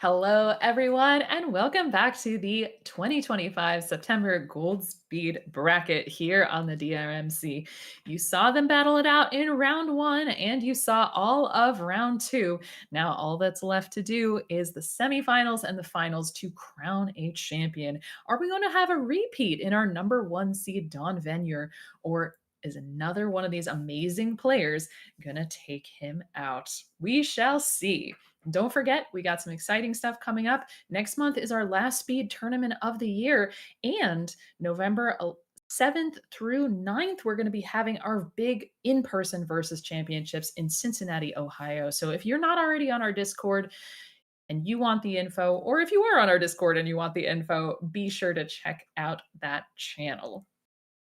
Hello, everyone, and welcome back to the 2025 September Gold Speed Bracket here on the DRMC. You saw them battle it out in round one, and you saw all of round two. Now, all that's left to do is the semifinals and the finals to crown a champion. Are we going to have a repeat in our number one seed, Don Venier, or is another one of these amazing players going to take him out? We shall see. Don't forget, we got some exciting stuff coming up. Next month is our last speed tournament of the year. And November 7th through 9th, we're going to be having our big in person versus championships in Cincinnati, Ohio. So if you're not already on our Discord and you want the info, or if you are on our Discord and you want the info, be sure to check out that channel.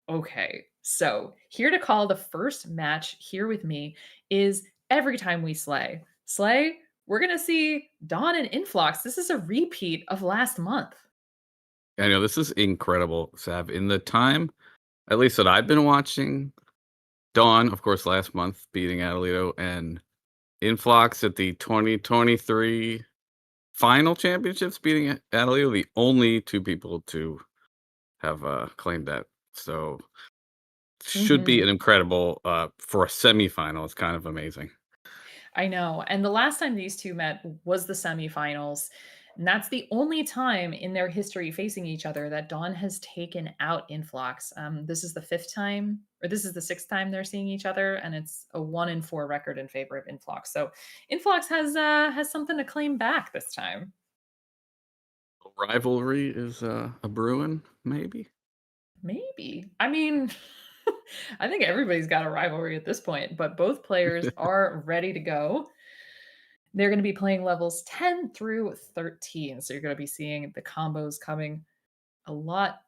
Okay, so here to call the first match here with me is Every Time We Slay. Slay, we're going to see Dawn and Influx. This is a repeat of last month. I know this is incredible, Sav. In the time, at least that I've been watching, Dawn, of course, last month beating Adelito, and Influx at the 2023 final championships beating Adelito, the only two people to have claimed that. So should be Mhm. an incredible for a semifinal. It's kind of amazing. I know. And the last time these two met was the semifinals. And that's the only time in their history facing each other that Dawn has taken out Influx. This is the fifth time, or this is the sixth time they're seeing each other, and it's a 1-4 record in favor of Influx. So Influx has something to claim back this time. Rivalry is a brewing, maybe. Maybe. I mean, I think everybody's got a rivalry at this point, but both players are ready to go. They're going to be playing levels 10 through 13. So you're going to be seeing the combos coming a lot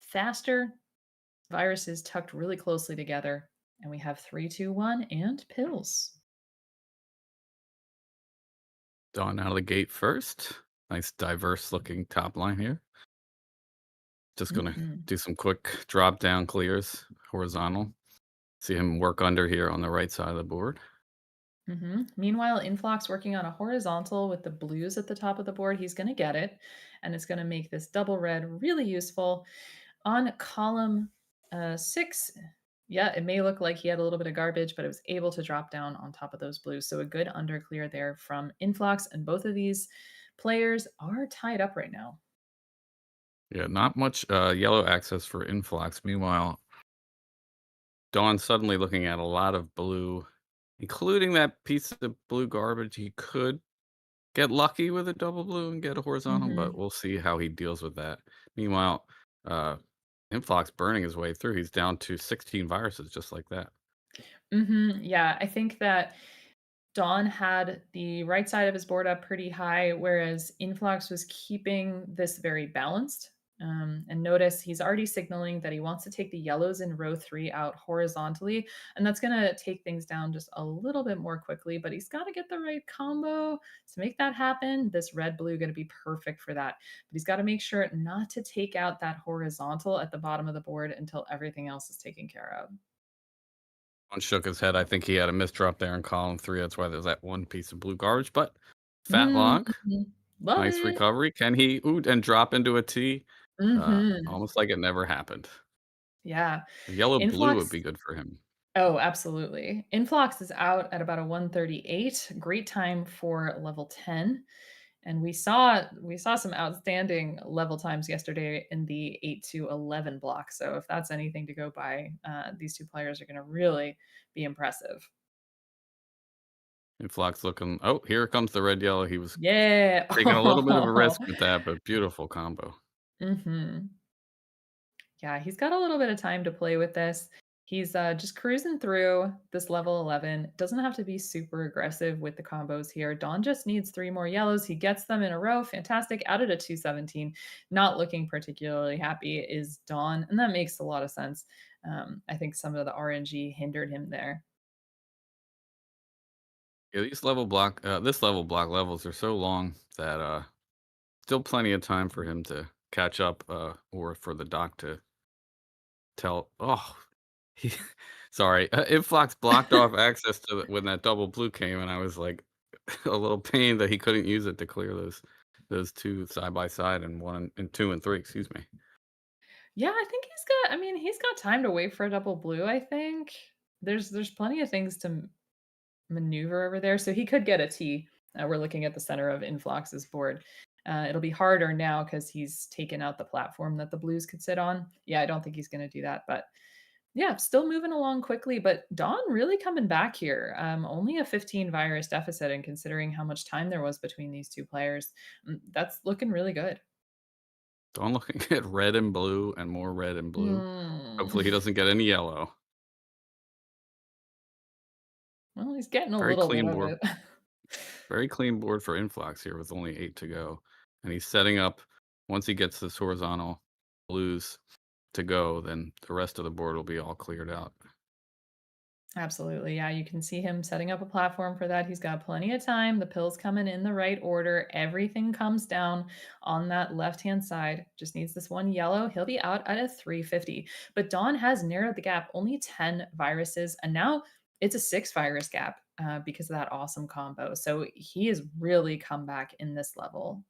faster. Viruses tucked really closely together. And we have 3, 2, 1 and pills. Dawn out of the gate first. Nice diverse looking top line here. Just gonna Mhm. do some quick drop down clears, horizontal. See him work under here on the right side of the board. Meanwhile, Influx working on a horizontal with the blues at the top of the board. He's going to get it. And it's going to make this double red really useful. On column 6, yeah, it may look like he had a little bit of garbage, but it was able to drop down on top of those blues. So a good under clear there from Influx. And both of these players are tied up right now. Yeah, not much yellow access for influx. Meanwhile, Dawn suddenly looking at a lot of blue, including that piece of blue garbage. He could get lucky with a double blue and get a horizontal, but hmm we'll see how he deals with that. Meanwhile, uh, Influx burning his way through. He's down to 16 viruses just like that. Yeah, I think that Dawn had the right side of his board up pretty high, whereas Influx was keeping this very balanced. And notice he's already signaling that he wants to take the yellows in row 3 out horizontally, and that's going to take things down just a little bit more quickly. But he's got to get the right combo to make that happen. This red blue going to be perfect for that, but he's got to make sure not to take out that horizontal at the bottom of the board until everything else is taken care of. Dawn shook his head. I think he had a misdrop there in column 3. That's why there's that one piece of blue garbage. But fat log, Mhm. Love nice it. recovery. Can he ooh, and drop into a T? hmm Almost like it never happened. Yeah. Yellow blue would Influx be good for him. Oh, absolutely. Influx is out at about a 138. Great time for level 10. And we saw some outstanding level times yesterday in the 8 to 11 block. So if that's anything to go by, these two players are going to really be impressive. Influx looking oh, here comes the red yellow. He was Yeah. taking a little bit of a risk with that, but beautiful combo. hmm Yeah, he's got a little bit of time to play with this. He's just cruising through this level 11. Doesn't have to be super aggressive with the combos here. Dawn just needs 3 more yellows. He gets them in a row. Fantastic. Out at a 217. Not looking particularly happy is Dawn. And that makes a lot of sense. I think some of the RNG hindered him there. Yeah, these level block this level block levels are so long that still plenty of time for him to catch up or for the doc to tell oh he sorry. Influx blocked off access to when that double blue came and I was like a little pain that he couldn't use it to clear those those two side by side and one and two and three, excuse me. Yeah, I think I mean, he's got time to wait for a double blue, I think. There's plenty of things to maneuver over there, so he could get a T. We're looking at the center of Inflox's board. It'll be harder now because he's taken out the platform that the Blues could sit on. Yeah, I don't think he's gonna do that, but yeah, still moving along quickly, but Dawn really coming back here. Only a 15 virus deficit, and considering how much time there was between these two players, that's looking really good. So I'm looking at red and blue and more red and blue. Mm. Hopefully he doesn't get any yellow. Well, he's getting a Very little bit clean of board. it. Very clean board for Influx here with only 8 to go. And he's setting up once he gets this horizontal blues to go, then the rest of the board will be all cleared out. Absolutely. Yeah, you can see him setting up a platform for that. He's got plenty of time. The pills coming in the right order. Everything comes down on that left-hand side. Just needs this one yellow. He'll be out at a 350. But Dawn has narrowed the gap, only 10 viruses, and now it's a 6 virus gap because of that awesome combo. So he has really come back in this level.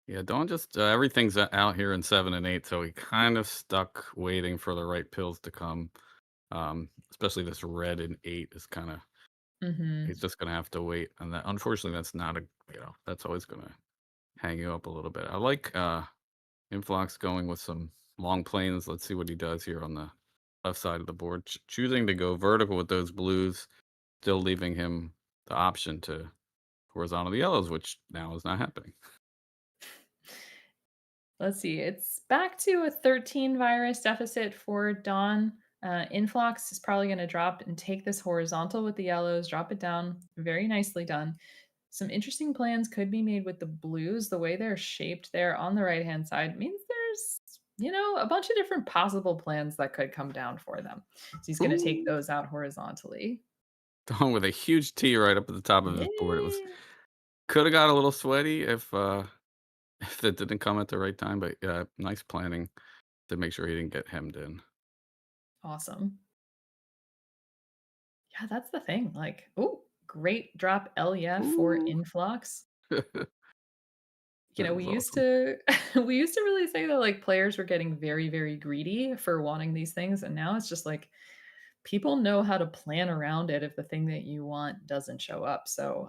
Yeah, don't just everything's out here in 7 and 8, so he kind of stuck waiting for the right pills to come. Especially this red in 8 is kind of Hmm. he's just gonna have to wait, and that unfortunately that's not a that's always gonna hang you up a little bit. I like Influx going with some long planes. Let's see what he does here on the left side of the board. Choosing to go vertical with those blues, still leaving him the option to horizontal the yellows, which now is not happening. Let's see. It's back to a 13 virus deficit for Dawn. Influx is probably going to drop and take this horizontal with the yellows, drop it down. Very nicely done. Some interesting plans could be made with the blues. The way they're shaped there on the right hand side means there's, a bunch of different possible plans that could come down for them. So he's going to take Ooh. those out horizontally. Dawn with a huge T right up at the top of his board. It was Yay! could have got a little sweaty if if it didn't come at the right time, but nice planning to make sure he didn't get hemmed in. Awesome. Yeah, that's the thing. Like, oh, great drop Elia for Ooh. Influx. That We was used awesome. to we used to really say that, like, players were getting very, very greedy for wanting these things, and now it's just like, people know how to plan around it if the thing that you want doesn't show up, so,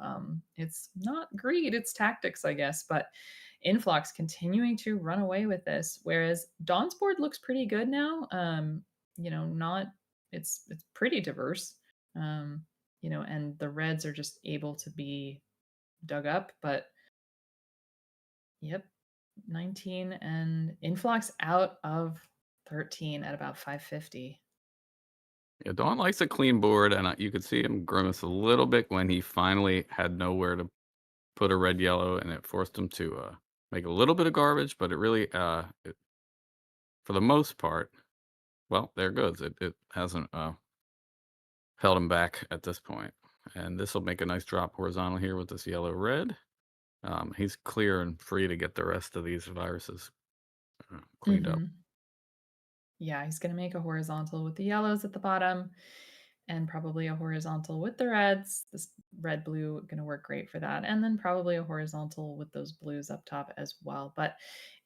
it's not greed, it's tactics, I guess, but Influx continuing to run away with this, whereas Dawn's board looks pretty good now, not it's pretty diverse, um, and the reds are just able to be dug up, but yep, 19 and Influx out of 13 at about 550. Yeah, Dawn likes a clean board, and you could see him grimace a little bit when he finally had nowhere to put a red yellow, and it forced him to make a little bit of garbage. But it really, for the most part, well, there it goes. It hasn't held him back at this point, and this will make a nice drop horizontal here with this yellow red. He's clear and free to get the rest of these viruses cleaned up. Mhm. Yeah, he's gonna make a horizontal with the yellows at the bottom and probably a horizontal with the reds. This red blue gonna work great for that. And then probably a horizontal with those blues up top as well. But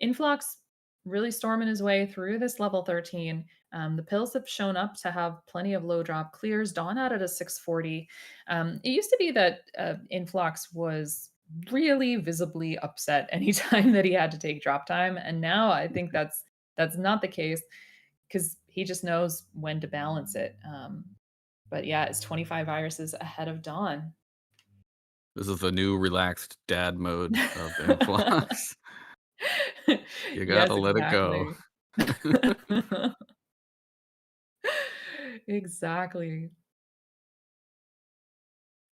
Influx really storming his way through this level 13. The pills have shown up to have plenty of low drop clears. Dawn out at a 640. It used to be that Influx was really visibly upset anytime that he had to take drop time. And now I think that's not the case because he just knows when to balance it. But yeah, it's 25 viruses ahead of Dawn. This is the new relaxed dad mode of Influx. You gotta Yes, let it go. exactly. Exactly.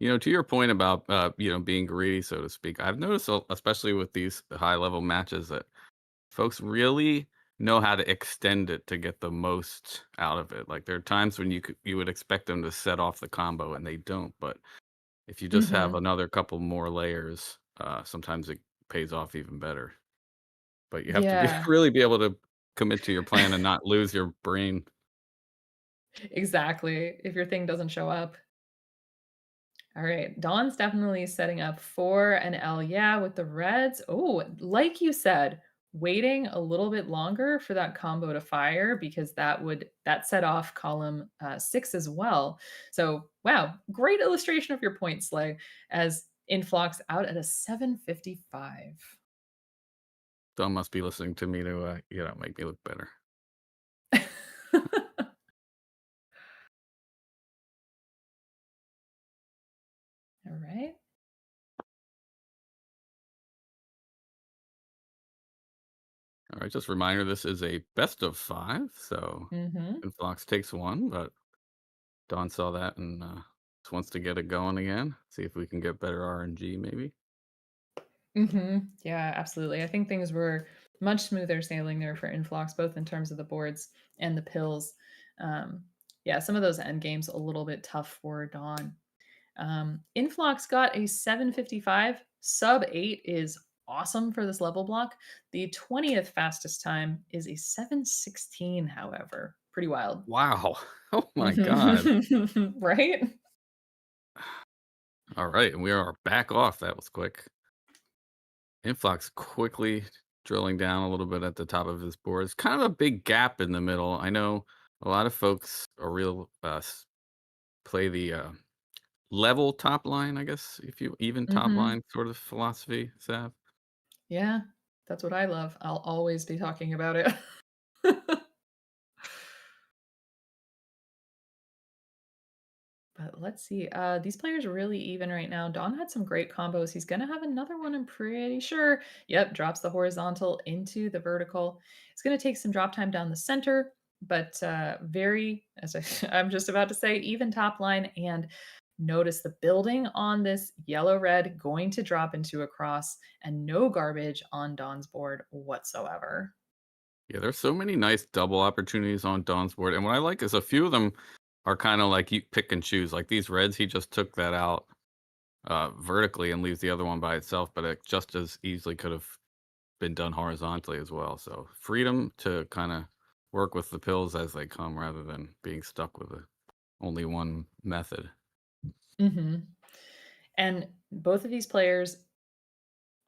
To your point about being greedy, so to speak, I've noticed, especially with these high level matches, that folks really know how to extend it to get the most out of it. Like there are times when you would expect them to set off the combo and they don't, but if you just have Mhm. another couple more layers, sometimes it pays off even better. But you have to be Yeah, really be able to commit to your plan and not lose your brain. exactly. If your thing doesn't show up. All right. Dawn's definitely setting up for an L. Yeah, with the Reds. Oh, like you said, waiting a little bit longer for that combo to fire because that set off column 6 as well. So wow, great illustration of your point, Slay, as Influx out at a 755. Don must be listening to me to, make me look better. All right. All right, just a reminder, this is a best of 5, so Mhm. Influx takes 1, but Don saw that and, just wants to get it going again, see if we can get better RNG maybe. Mhm. Yeah, absolutely. I think things were much smoother sailing there for Influx, both in terms of the boards and the pills. Um, yeah, some of those end games a little bit tough for Dawn. Influx got a 755. Sub 8 is awesome for this level block. The 20th fastest time is a 716, however. Pretty wild. Wow. Oh my god. Mhm. Right? Alright, and we are back off, that was quick. Influx quickly drilling down a little bit at the top of his board. It's kind of a big gap in the middle. I know a lot of folks are real, play the, level top line, I guess, if you even top Mhm. line sort of philosophy, Sav. Yeah, that's what I love. I'll always be talking about it. But let's see. These players are really even right now. Don had some great combos. He's going to have another one, I'm pretty sure. Yep, drops the horizontal into the vertical. It's going to take some drop time down the center, but very, as I'm just about to say, even top line. And notice the building on this yellow red going to drop into a cross and no garbage on Don's board whatsoever. Yeah, there's so many nice double opportunities on Don's board, and what I like is a few of them are kinda like you pick and choose, like these reds, he just took that out, vertically and leaves the other one by itself, but it just as easily could have been done horizontally as well, so freedom to kinda work with the pills as they come rather than being stuck with only one method. Hmm. And both of these players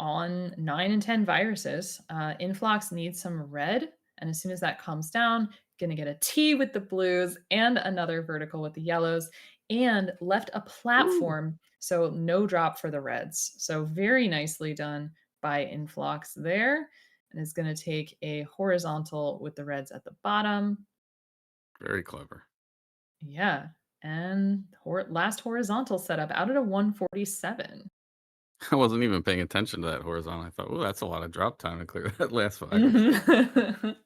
on 9 and 10 viruses. Influx needs some red, and as soon as that comes down, gonna get a T with the blues and another vertical with the yellows, and left a Ooh, platform, so no drop for the reds. So very nicely done by Influx there, and it's gonna take a horizontal with the reds at the bottom. very clever. Yeah, and last horizontal setup out at a 147. I wasn't even paying attention to that horizontal, I thought, "Ooh, that's a lot of drop time to clear that last virus." Mhm.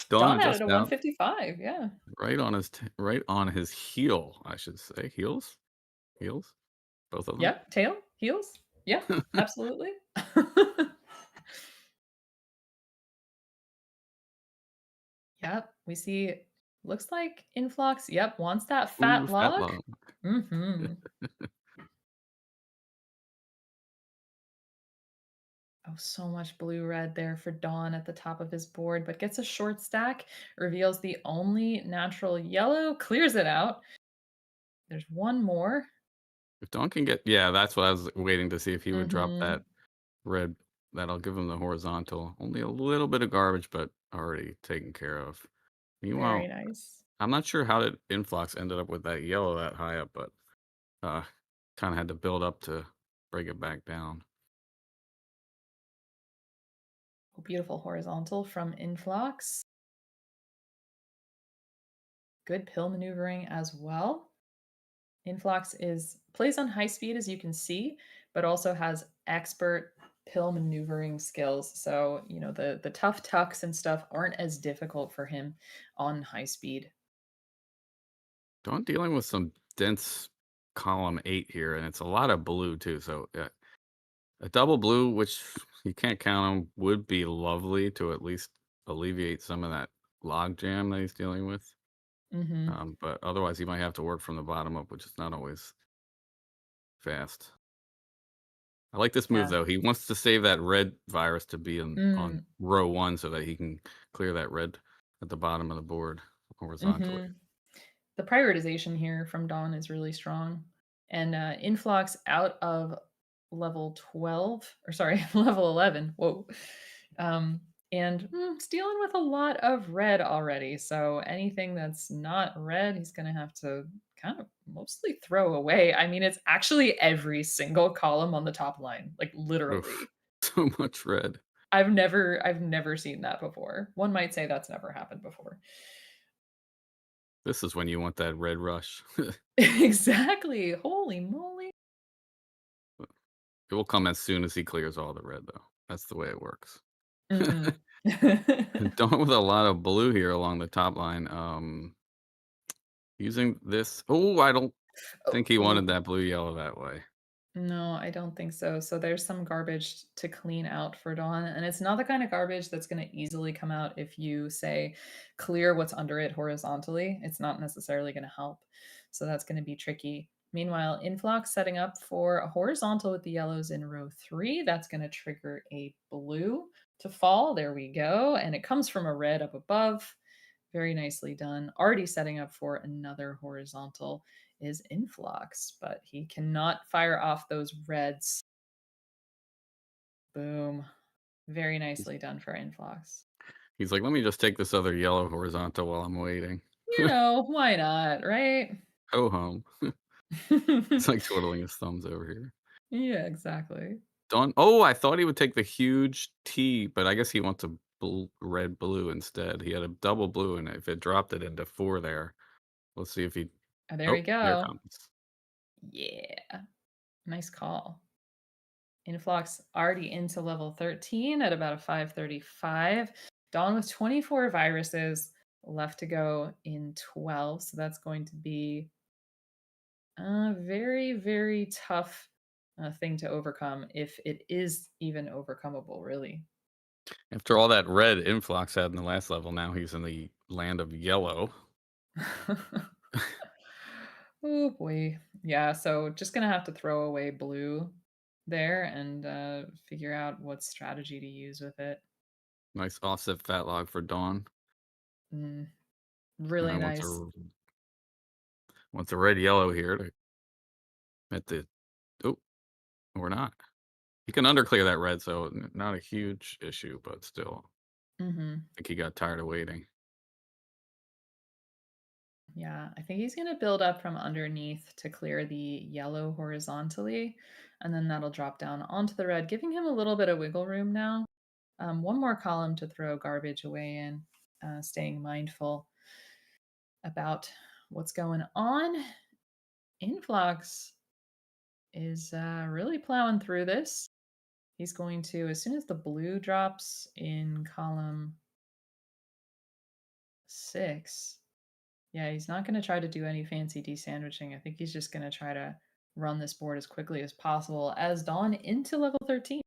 Dawn Dawn had it just at out. 155, yeah. Right on his heel, I should say. Heels? Heels? Both of them? Yep, tail, heels. Yeah, absolutely. Yep, we see looks like Influx, yep, wants that Ooh, fat fat log. lung. Mhm. Oh, so much blue red there for Dawn at the top of his board, but gets a short stack, reveals the only natural yellow, clears it out. There's one more. If Dawn can get, yeah, that's what I was waiting to see if he would drop that Mhm. red. That'll give him the horizontal. Only a little bit of garbage, but already taken care of. Very Meanwhile, nice. I'm not sure how did Influx ended up with that yellow that high up, but, uh, kinda had to build up to break it back down. Oh, beautiful horizontal from Influx. Good pill maneuvering as well. Influx is plays on high speed as you can see, but also has expert pill maneuvering skills. So, the tough tucks and stuff aren't as difficult for him on high speed. Dawn dealing with some dense column 8 here, and it's a lot of blue too, so, a double blue, which you can't count on, would be lovely to at least alleviate some of that log jam that he's dealing with. Mhm. But otherwise, he might have to work from the bottom up, which is not always fast. I like this move Yeah. though. He wants to save that red virus to be on Mm. row one so that he can clear that red at the bottom of the board horizontally. Mhm. The prioritization here from Dawn is really strong. And Influx out of level 12, or sorry, level 11. Whoa. Um, and he's dealing with a lot of red already. So anything that's not red, he's going to have to kind of mostly throw away. I mean, it's actually every single column on the top line, like Oof. literally. So much red. I've never seen that before. One might say that's never happened before. This is when you want that red rush. Exactly. Holy moly. It will come as soon as he clears all the red, though. That's the way it works. Mhm. Done with a lot of blue here along the top line. Using this. Oh, I don't Oh, think he wanted oh. that blue yellow that way. No, I don't think so. So there's some garbage to clean out for Dawn, and it's not the kind of garbage that's going to easily come out if you say clear what's under it horizontally. It's not necessarily going to help. So that's going to be tricky. Meanwhile, Influx setting up for a horizontal with the yellows in row 3. That's going to trigger a blue to fall. There we go. And it comes from a red up above. Very nicely done. Already setting up for another horizontal is Influx, but he cannot fire off those reds. Boom. Very He's nicely done for Influx. he's like, "Let me just take this other yellow horizontal while I'm waiting." Why not, right? Ho hum. It's like twiddling his thumbs over here. Yeah, exactly. Don Oh, I thought he would take the huge T, but I guess he wants a red blue instead. He had a double blue, and if it dropped it into 4 there, let's see if he Oh, there we oh, here it go. comes. Yeah. Nice call. Influx already into level 13 at about a 535. Dawn with 24 viruses left to go in 12. So that's going to be a very, very tough thing to overcome if it is even overcomable, really. After all that red Influx had in the last level, now he's in the land of yellow. Oh boy. Yeah, so just gonna have to throw away blue there and figure out what strategy to use with it. Nice offset fat log for Dawn. Mm, And really I nice. want a red yellow here to at the oh, or not. He can underclear that red, so not a huge issue, but still, Hmm. I think he got tired of waiting. Yeah, I think he's gonna build up from underneath to clear the yellow horizontally, and then that'll drop down onto the red, giving him a little bit of wiggle room now. One more column to throw garbage away in, staying mindful about what's going on. Influx is really plowing through this. He's going to, as soon as the blue drops in column 6, yeah, he's not going to try to do any fancy desandwiching. I think he's just going to try to run this board as quickly as possible as Dawn into level 13.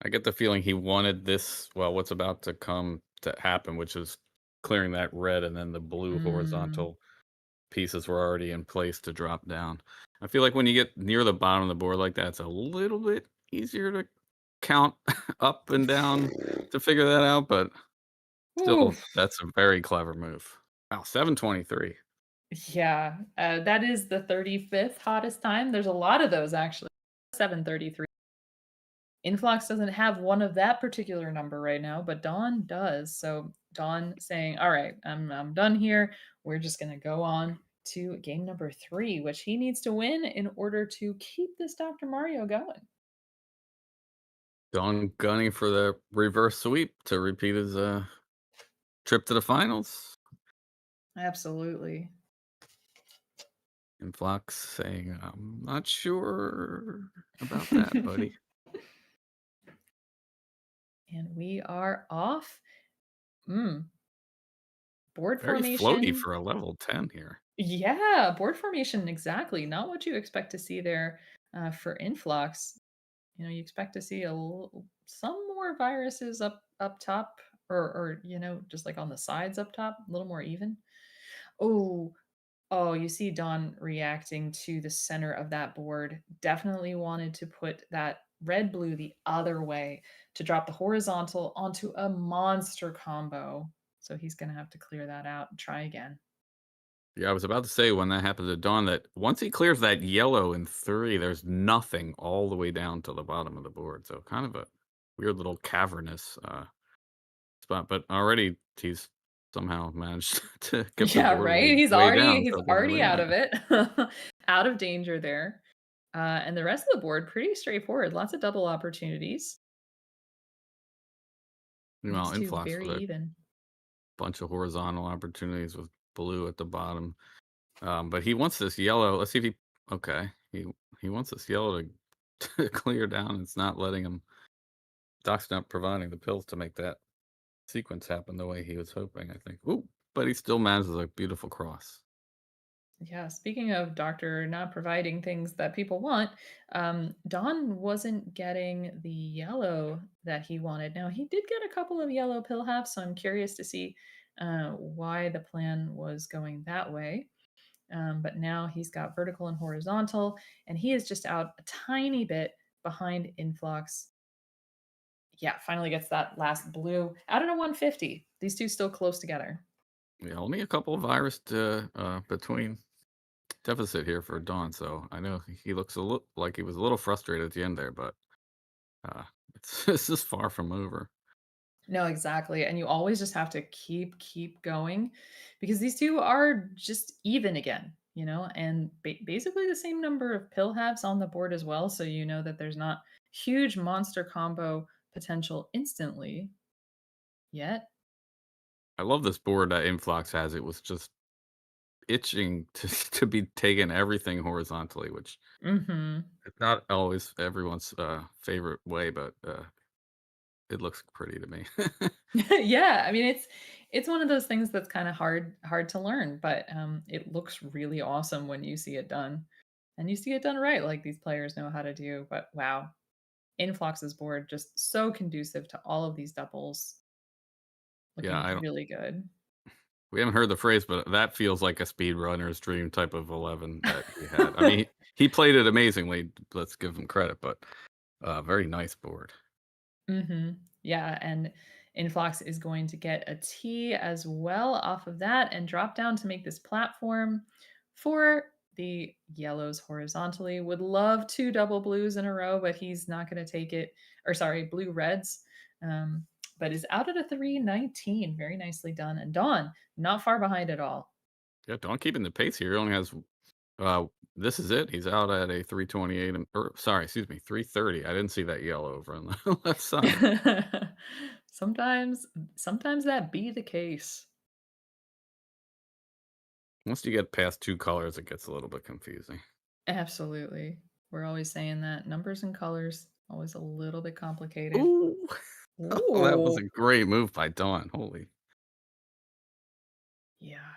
I get the feeling he wanted this well, what's about to come to happen, which is clearing that red and then the blue Mm. horizontal pieces were already in place to drop down. I feel like when you get near the bottom of the board like that, it's a little bit easier to count up and down to figure that out, but still, Oof. that's a very clever move. Wow, 723. Yeah, that is the 35th hottest time. There's a lot of those actually. 733. Influx doesn't have one of that particular number right now, but Dawn does. So Dawn saying, "All right, I'm done here. We're just going to go on to game number 3, which he needs to win in order to keep this Dr. Mario going." Don gunning for the reverse sweep to repeat his trip to the finals. Absolutely. And Flox saying, I'm not sure about that, buddy. And we are off. Mm, board Very floaty formation. for a level 10 here. Yeah, board formation exactly. Not what you expect to see there for Influx. You expect to see some more viruses up top, or just like on the sides up top, a little more even. Oh, oh, you see Don reacting to the center of that board. Definitely wanted to put that red blue the other way to drop the horizontal onto a monster combo. So he's gonna have to clear that out and try again. Yeah, I was about to say when that happened to Dawn that once he clears that yellow in 3, there's nothing all the way down to the bottom of the board, so kind of a weird little cavernous, spot, but already he's somehow managed to get the Yeah, board right? way down, He's so it doesn't already really out of matter. it. Out of danger there. And the rest of the board, pretty straightforward. Lots of double opportunities. These Meanwhile, 2 Influx very with a even. bunch of horizontal opportunities with blue at the bottom, but he wants this yellow. Let's see if he okay, he wants this yellow to to clear down. It's not letting him Doc's not providing the pills to make that sequence happen the way he was hoping, I think. Ooh, but he still manages a beautiful cross. Yeah, speaking of doctor not providing things that people want, Don wasn't getting the yellow that he wanted. Now, he did get a couple of yellow pill halves, so I'm curious to see why the plan was going that way. But now he's got vertical and horizontal, and he is just out a tiny bit behind Influx. Yeah, finally gets that last blue out of a 150. These two still close together. Yeah, only a couple of virus to, between deficit here for Dawn, so I know he looks a little like he was a little frustrated at the end there, but uh, it's this is far from over. No, exactly, and you always just have to keep going because these 2 are just even again, and basically the same number of pill halves on the board as well, so you know that there's not huge monster combo potential instantly yet. I love this board that Influx has. It was just itching to to be taking everything horizontally, which Mhm. it's not always everyone's favorite way, but it looks pretty to me. Yeah, I mean, it's one of those things that's kinda hard to learn, but, it looks really awesome when you see it done, and you see it done right, like these players know how to do, but wow. Influx's board just so conducive to all of these doubles, Yeah, looking I don't. really good. We haven't heard the phrase, but that feels like a speedrunner's dream type of 11 that he had. I mean, he played it amazingly. Let's give him credit, but very nice board. Mhm. Yeah, and Influx is going to get a T as well off of that and drop down to make this platform for the yellows horizontally. Would love 2 double blues in a row, but he's not gonna take it, or sorry, blue reds, but is out at a 319. Very nicely done, and Dawn, not far behind at all. Yeah, Don keeping the pace here. He only has uh this is it. He's out at a 328 and or sorry, excuse me, 330. I didn't see that yellow over on the left side. Sometimes sometimes that be the case. Once you get past two colors, it gets a little bit confusing. Absolutely. We're always saying that. Numbers and colors, always a little bit complicated. Ooh. Oh, that was Ooh. a great move by Dawn. Holy. Yeah.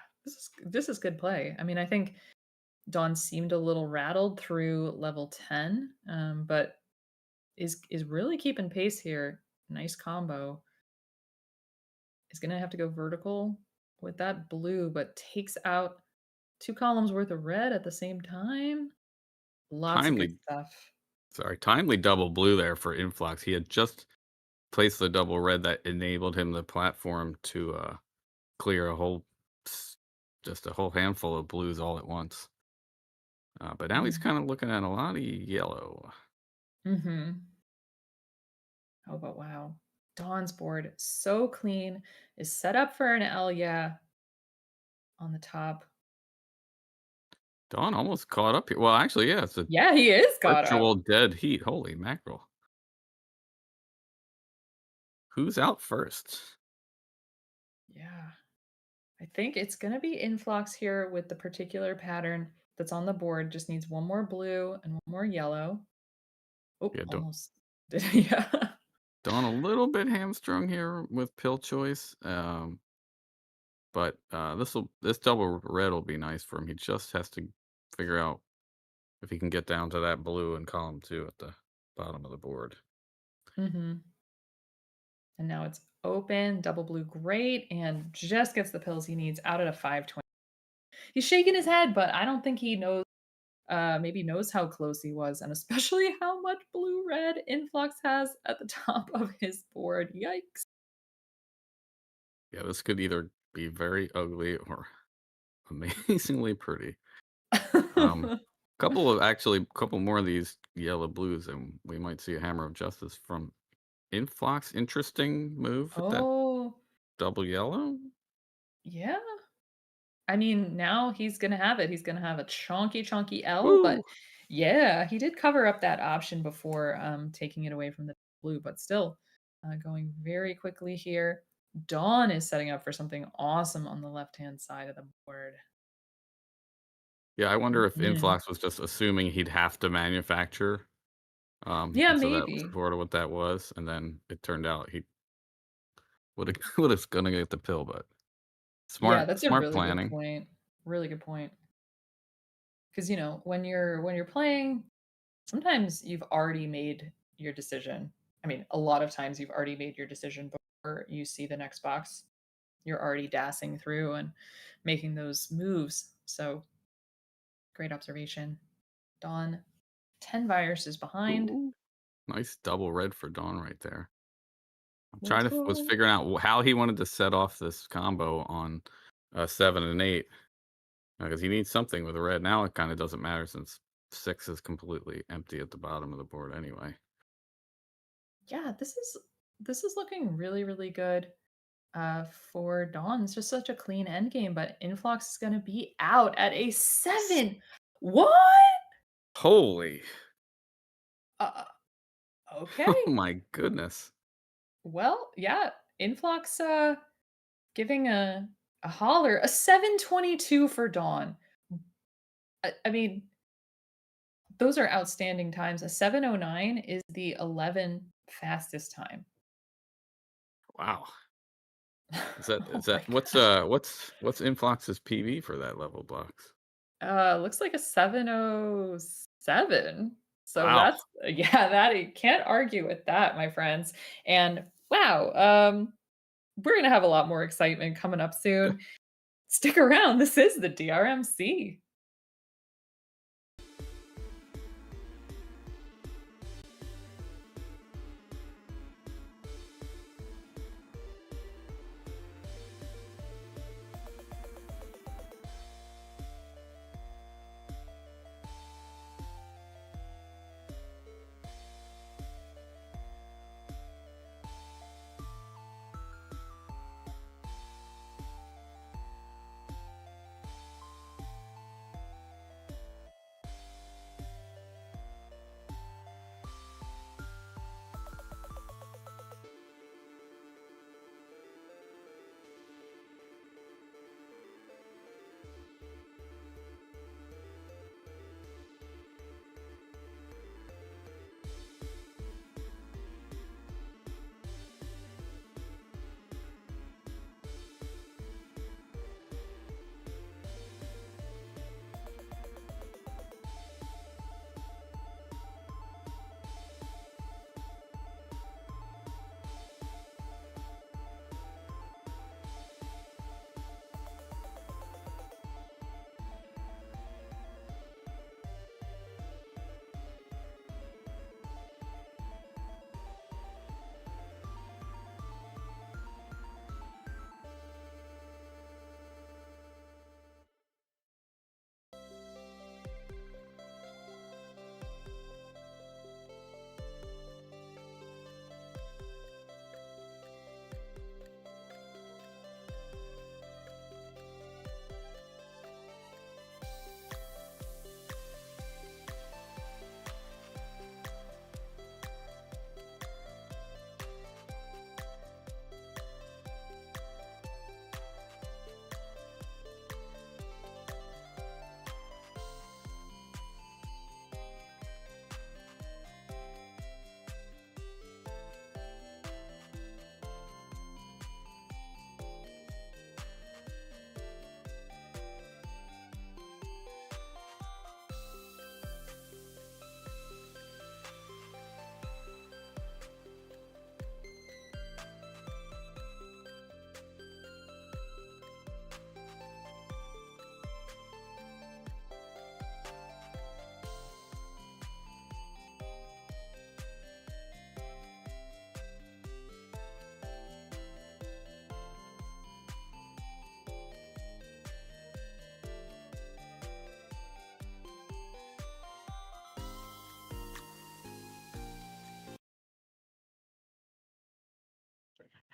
This is good play. I mean, I think Dawn seemed a little rattled through level 10, but is really keeping pace here. Nice combo. Is gonna have to go vertical with that blue, but takes out 2 columns worth of red at the same time. Lots of good Timely stuff. sorry, timely double blue there for Influx. He had just placed the double red that enabled him the platform to clear a whole s just a whole handful of blues all at once. But now he's Mm. kinda looking at a lot of yellow. Mhm. Oh, but wow. Dawn's board, so clean, is set up for an L, yeah, on the top. Dawn almost caught up here. Well, actually, yeah, it's a Yeah, he is caught up. virtual dead heat. Holy mackerel. Who's out first? Yeah. I think it's gonna be Influx here with the particular pattern that's on the board. Just needs one more blue and one more yellow. Oh, Yeah, almost. Yeah. Dawn a little bit hamstrung here with pill choice. But this double red will be nice for him. He just has to figure out if he can get down to that blue in column 2 at the bottom of the board. Mhm. And now it's open, double blue, great, and just gets the pills he needs out at a 520. He's shaking his head, but I don't think he knows maybe knows how close he was, and especially how much blue red Influx has at the top of his board. Yikes. Yeah, this could either be very ugly or amazingly pretty. Um, couple more of these yellow blues, and we might see a Hammer of Justice from Influx. Interesting move with that Oh, double yellow. yeah. I mean, now he's gonna have it. He's gonna have a chonky L, but Woo! yeah, he did cover up that option before, taking it away from the blue, but still, going very quickly here. Dawn is setting up for something awesome on the left-hand side of the board. Yeah, I wonder if Mhm. Influx was just assuming he'd have to manufacture, Yeah, and so that was maybe. sort of what that was, and then it turned out he would have was gonna get the pill, but Yeah, smart that's a smart really good planning. point. Really good point. Because when you're playing, sometimes you've already made your decision. I mean, a lot of times you've already made your decision before you see the next box. You're already dancing through and making those moves. So, great observation. Dawn, 10 viruses behind. Ooh, nice double red for Dawn right there. I'm Let's trying to was go. figuring out how he wanted to set off this combo on 7 and 8 because he needs something with a red. Now it kind of doesn't matter since 6 is completely empty at the bottom of the board anyway. Yeah, this is looking really, really good for Dawn. It's just such a clean end game, but Influx is going to be out at a 7. What? Holy! Uh, Oh okay. my goodness! Well, yeah, Influx giving a holler, a 722 for Dawn. I mean, those are outstanding times. A 709 is the 11 fastest time. Wow. Is Oh my that gosh. what's Influx's PV for that level box? Looks like a 707. So Wow. that's yeah, that you can't argue with that, my friends. And wow, we're gonna have a lot more excitement coming up soon. Stick around. This is the DRMC.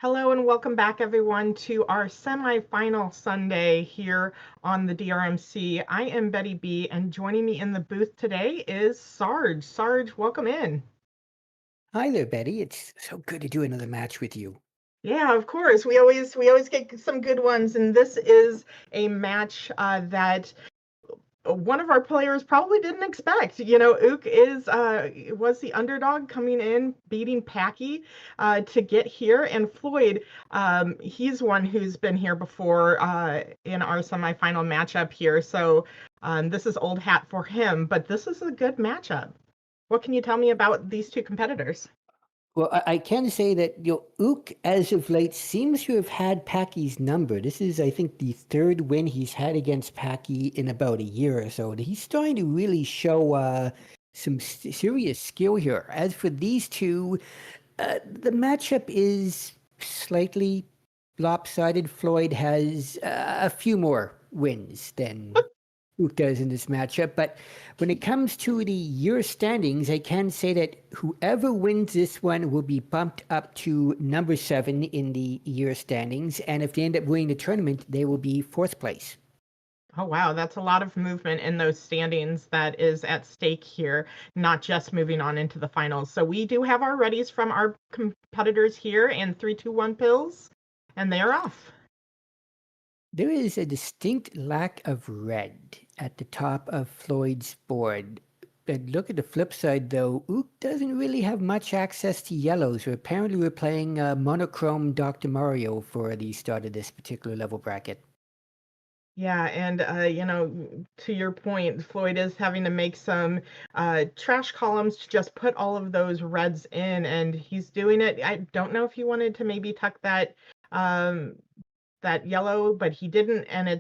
Hello and welcome back, everyone, to our semifinal Sunday here on the DRMC. I am Betty B, and joining me in the booth today is Sarge. Sarge, welcome in. Hi there, Betty. It's so good to do another match with you. Yeah, of course. We always get some good ones, and this is a match that one of our players probably didn't expect. Ook was the underdog coming in, beating Packy to get here, and Floyd, he's one who's been here before in our semifinal matchup here. So this is old hat for him, but this is a good matchup. What can you tell me about these two competitors? Well, I can say that Ook, as of late, seems to have had Packy's number. This is, I think, the third win he's had against Packy in about a year or so. And he's starting to really show some serious skill here. As for these two, the matchup is slightly lopsided. Floyd has a few more wins than Ook does in this matchup. But when it comes to the year standings, I can say that whoever wins this one will be bumped up to number 7 in the year standings. And if they end up winning the tournament, they will be 4th place. Oh, wow. That's a lot of movement in those standings that is at stake here, not just moving on into the finals. So we do have our readies from our competitors here and 3-2-1 pills, and they are off. There is a distinct lack of red at the top of Floyd's board. But look at the flip side, though. Ook doesn't really have much access to yellows. So apparently we're playing monochrome Dr. Mario for the start of this particular level bracket. Yeah, and to your point, Floyd is having to make some trash columns to just put all of those reds in, and he's doing it. I don't know if he wanted to maybe tuck um, that yellow, but he didn't, and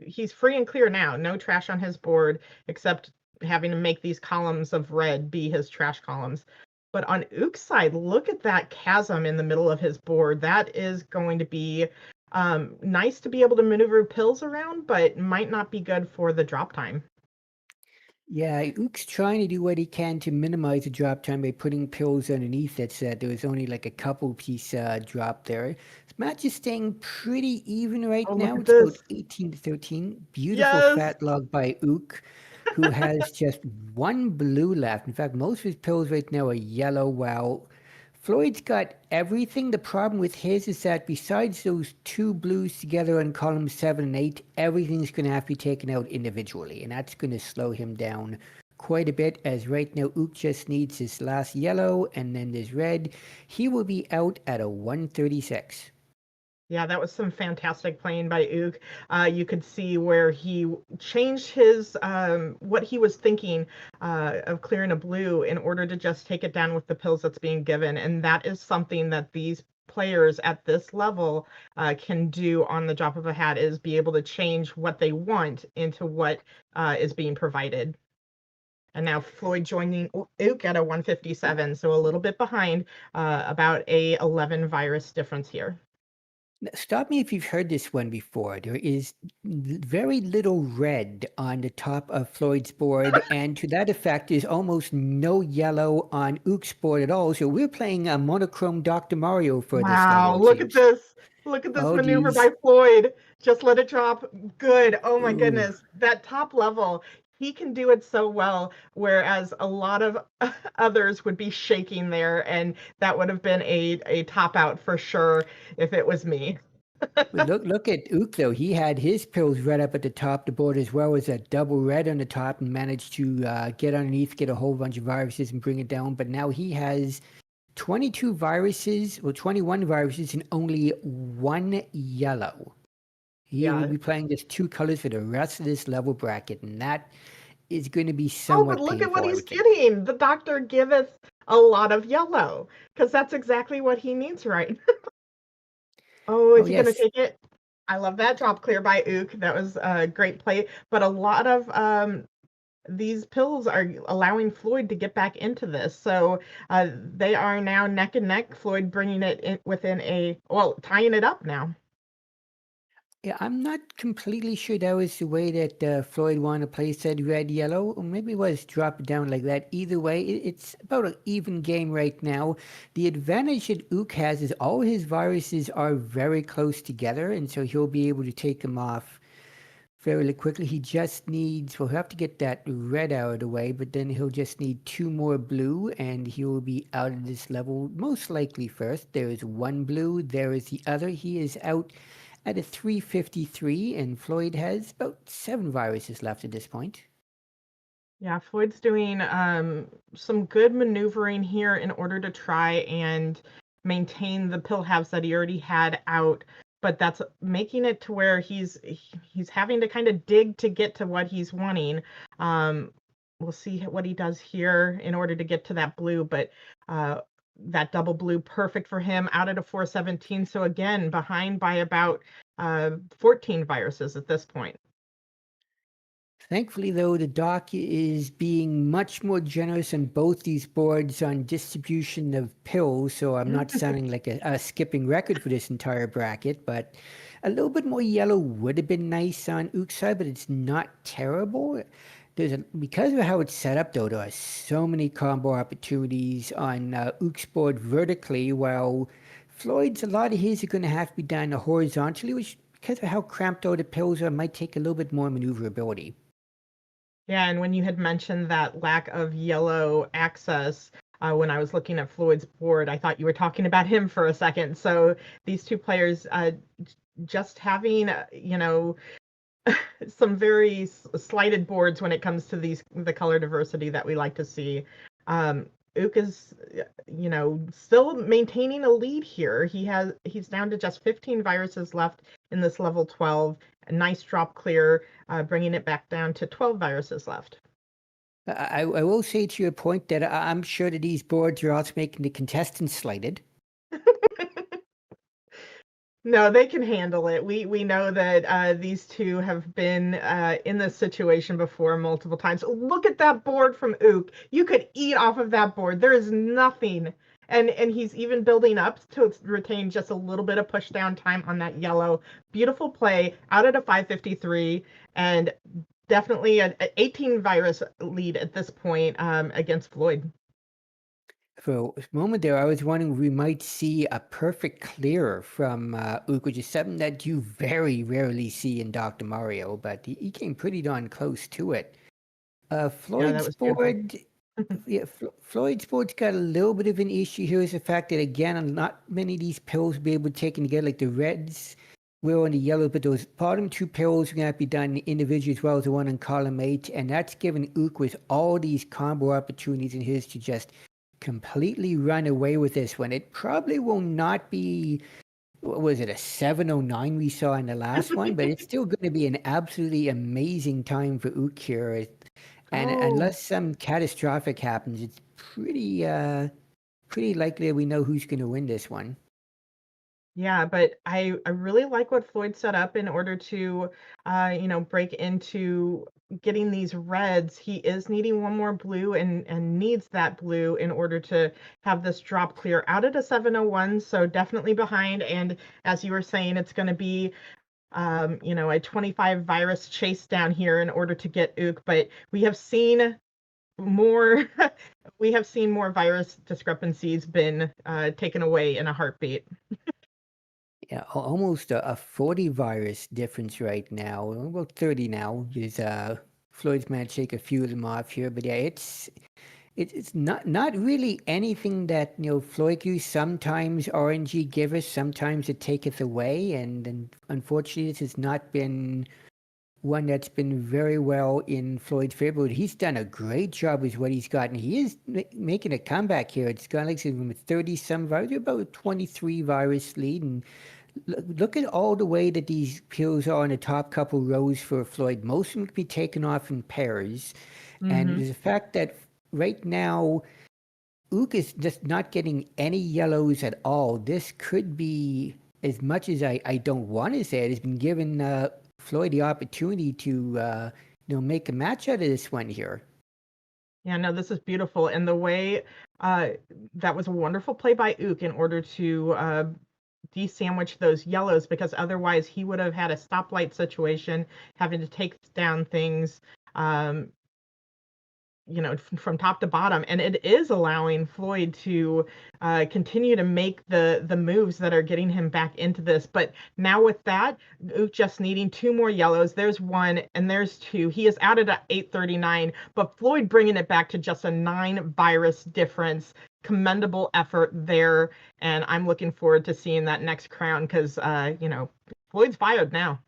he's free and clear now. No trash on his board except having to make these columns of red be his trash columns. But on Ook's side, look at that chasm in the middle of his board. That is going to be nice to be able to maneuver pills around, but might not be good for the drop time. Yeah, Ook's trying to do what he can to minimize the drop time by putting pills underneath it so that there was only like a couple piece drop there. This match is staying pretty even right Oh, now. look at It's about this. 18 to 13. Beautiful Yes. fat log by Ook, who has just one blue left. In fact, most of his pills right now are yellow, while Floyd's got everything. The problem with his is that besides those two blues together on columns 7 and 8, everything's going to have to be taken out individually, and that's going to slow him down quite a bit, as right now Ook just needs his last yellow, and then there's red. He will be out at a 136. Yeah, that was some fantastic playing by Ook. You could see where he changed his what he was thinking of clearing a blue in order to just take it down with the pills that's being given, and that is something that these players at this level can do on the drop of a hat, is be able to change what they want into what is being provided. And now Floyd joining Ook at a 157, so a little bit behind, about a 11 virus difference here. Stop me if you've heard this one before. There is very little red on the top of Floyd's board, and to that effect, there's almost no yellow on Ook's board at all. So we're playing a monochrome Dr. Mario for this Wow, level. look at this. Look at this Oh, maneuver geez. by Floyd. Just let it drop. Good. Oh my Ooh. goodness. That top level, he can do it so well, whereas a lot of others would be shaking there, and that would have been a top out for sure if it was me. But look at Ook though. He had his pills red up at the top of the board, as well as a double red on the top, and managed to get underneath, get a whole bunch of viruses and bring it down. But now he has 22 viruses, or 21 viruses, and only one yellow. He will be playing just 2 colors for the rest of this level bracket, and that is going to be somewhat but look painful, at what I he's would think. getting. The doctor giveth a lot of yellow, because that's exactly what he needs, right? Oh, is he gonna yes. take it? I love that drop clear by Ook. That was a great play. But a lot of these pills are allowing Floyd to get back into this. So they are now neck and neck. Floyd bringing it in within tying it up now. Yeah, I'm not completely sure that was the way that Floyd wanted to play said red yellow, or maybe it was drop it down like that. Either way, it's about an even game right now. The advantage that Ook has is all his viruses are very close together, and so he'll be able to take them off fairly quickly. He just needs, we'll have to get that red out of the way, but then he'll just need 2 more blue, and he will be out of this level most likely first. There is 1 blue, there is the other. He is out at a 353, and Floyd has about 7 viruses left at this point. Yeah, Floyd's doing some good maneuvering here in order to try and maintain the pill halves that he already had out, but that's making it to where he's having to kind of dig to get to what he's wanting. We'll see what he does here in order to get to that blue, but that double blue perfect for him out at a 417. So again, behind by about 14 viruses at this point. Thankfully, though, the dock is being much more generous on both these boards on distribution of pills, so I'm not sounding like a skipping record for this entire bracket, but a little bit more yellow would have been nice on Ook's side, but it's not terrible. Because of how it's set up, though, there are so many combo opportunities on Ook's board vertically, while Floyd's, a lot of his are going to have to be done horizontally, which, because of how cramped all the pills are, might take a little bit more maneuverability. Yeah, and when you had mentioned that lack of yellow access, when I was looking at Floyd's board, I thought you were talking about him for a second. So these two players just having, some very slighted boards when it comes to the color diversity that we like to see. Ook is, still maintaining a lead here. He's down to just 15 viruses left in this level 12. A nice drop clear, bringing it back down to 12 viruses left. I will say to your point that I'm sure that these boards are also making the contestants slighted. No, they can handle it. We know that these two have been in this situation before multiple times. Look at that board from Ook. You could eat off of that board. There is nothing. And he's even building up to retain just a little bit of push down time on that yellow. Beautiful play out at a 553, and definitely an 18 virus lead at this point against Floyd. For a moment there, I was wondering we might see a perfect clear from Ook, which is something that you very rarely see in Dr. Mario, but he came pretty darn close to it. Floyd's was beautiful. board, yeah, Floyd's board's got a little bit of an issue here is the fact that, again, not many of these pills will be able to take together, like the reds will and the yellow, but those bottom 2 pills are going to have to be done individually as well as the one in column 8, and that's given Ook with all these combo opportunities in his to just completely run away with this one. It probably will not be, what was it, a 709 we saw in the last one, but it's still going to be an absolutely amazing time for Ook here. And unless some catastrophic happens, it's pretty likely that we know who's going to win this one. Yeah, but I really like what Floyd set up in order to, break into getting these reds. He is needing 1 more blue and needs that blue in order to have this drop clear out at a 701. So definitely behind. And as you were saying, it's going to be, a 25 virus chase down here in order to get Ook. But we have seen more. We have seen more virus discrepancies been taken away in a heartbeat. Yeah, almost a 40 virus difference right now. About 30 now. Is Floyd's managed to take a few of them off here, but yeah, it's not really anything that Floyd can do. Sometimes RNG giveth, sometimes it taketh away, and unfortunately, this has not been one that's been very well in Floyd's favor. He's done a great job with what he's gotten. He is making a comeback here. It's gone like with 30 some virus, about a 23 virus lead, and look at all the way that these pills are in the top couple rows for Floyd. Most of them can be taken off in pairs. And there's the fact that right now, Ook is just not getting any yellows at all. This could be, as much as I don't want to say it, has been given Floyd the opportunity to make a match out of this one here. Yeah, no, this is beautiful. And the way that was a wonderful play by Ook in order to de-sandwich those yellows, because otherwise he would have had a stoplight situation, having to take down things, um, from top to bottom, and it is allowing Floyd to continue to make the moves that are getting him back into this. But now with that, Ook just needing 2 more yellows. There's 1 and there's 2. He is out at 839, but Floyd bringing it back to just a 9 virus difference. Commendable effort there, and I'm looking forward to seeing that next crown, because Floyd's fired now.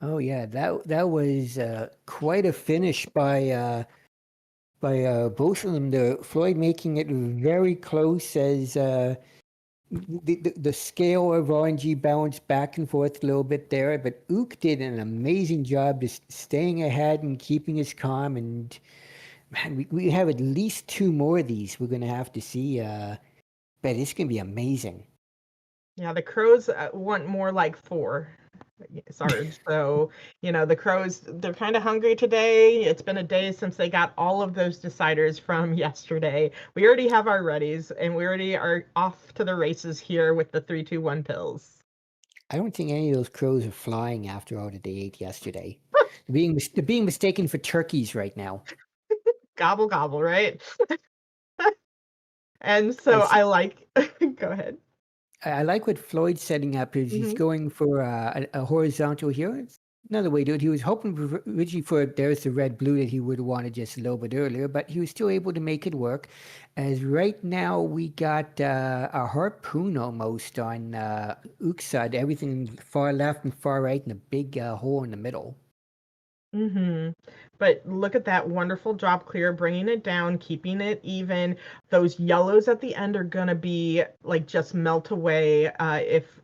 Oh yeah, that was quite a finish by both of them. The Floyd making it very close as the scale of RNG bounced back and forth a little bit there, but Ook did an amazing job just staying ahead and keeping his calm. And man, we have at least 2 more of these we're gonna have to see. But it's gonna be amazing. Yeah, the Crows want more like 4. Sarge. So, the Crows, they're kind of hungry today. It's been a day since they got all of those deciders from yesterday. We already have our readies, and we already are off to the races here with the 3-2-1 pills. I don't think any of those crows are flying after all that they ate yesterday. They're being mistaken for turkeys right now. Gobble, gobble, right? And so I like, go ahead. I like what Floyd's setting up is he's going for a horizontal here. It's another way to do it. He was hoping originally for there's the red blue that he would have wanted just a little bit earlier, but he was still able to make it work. As right now we got a harpoon almost on Ook's side, everything far left and far right, and a big hole in the middle. But look at that wonderful drop clear, bringing it down, keeping it even. Those yellows at the end are going to be like just melt away if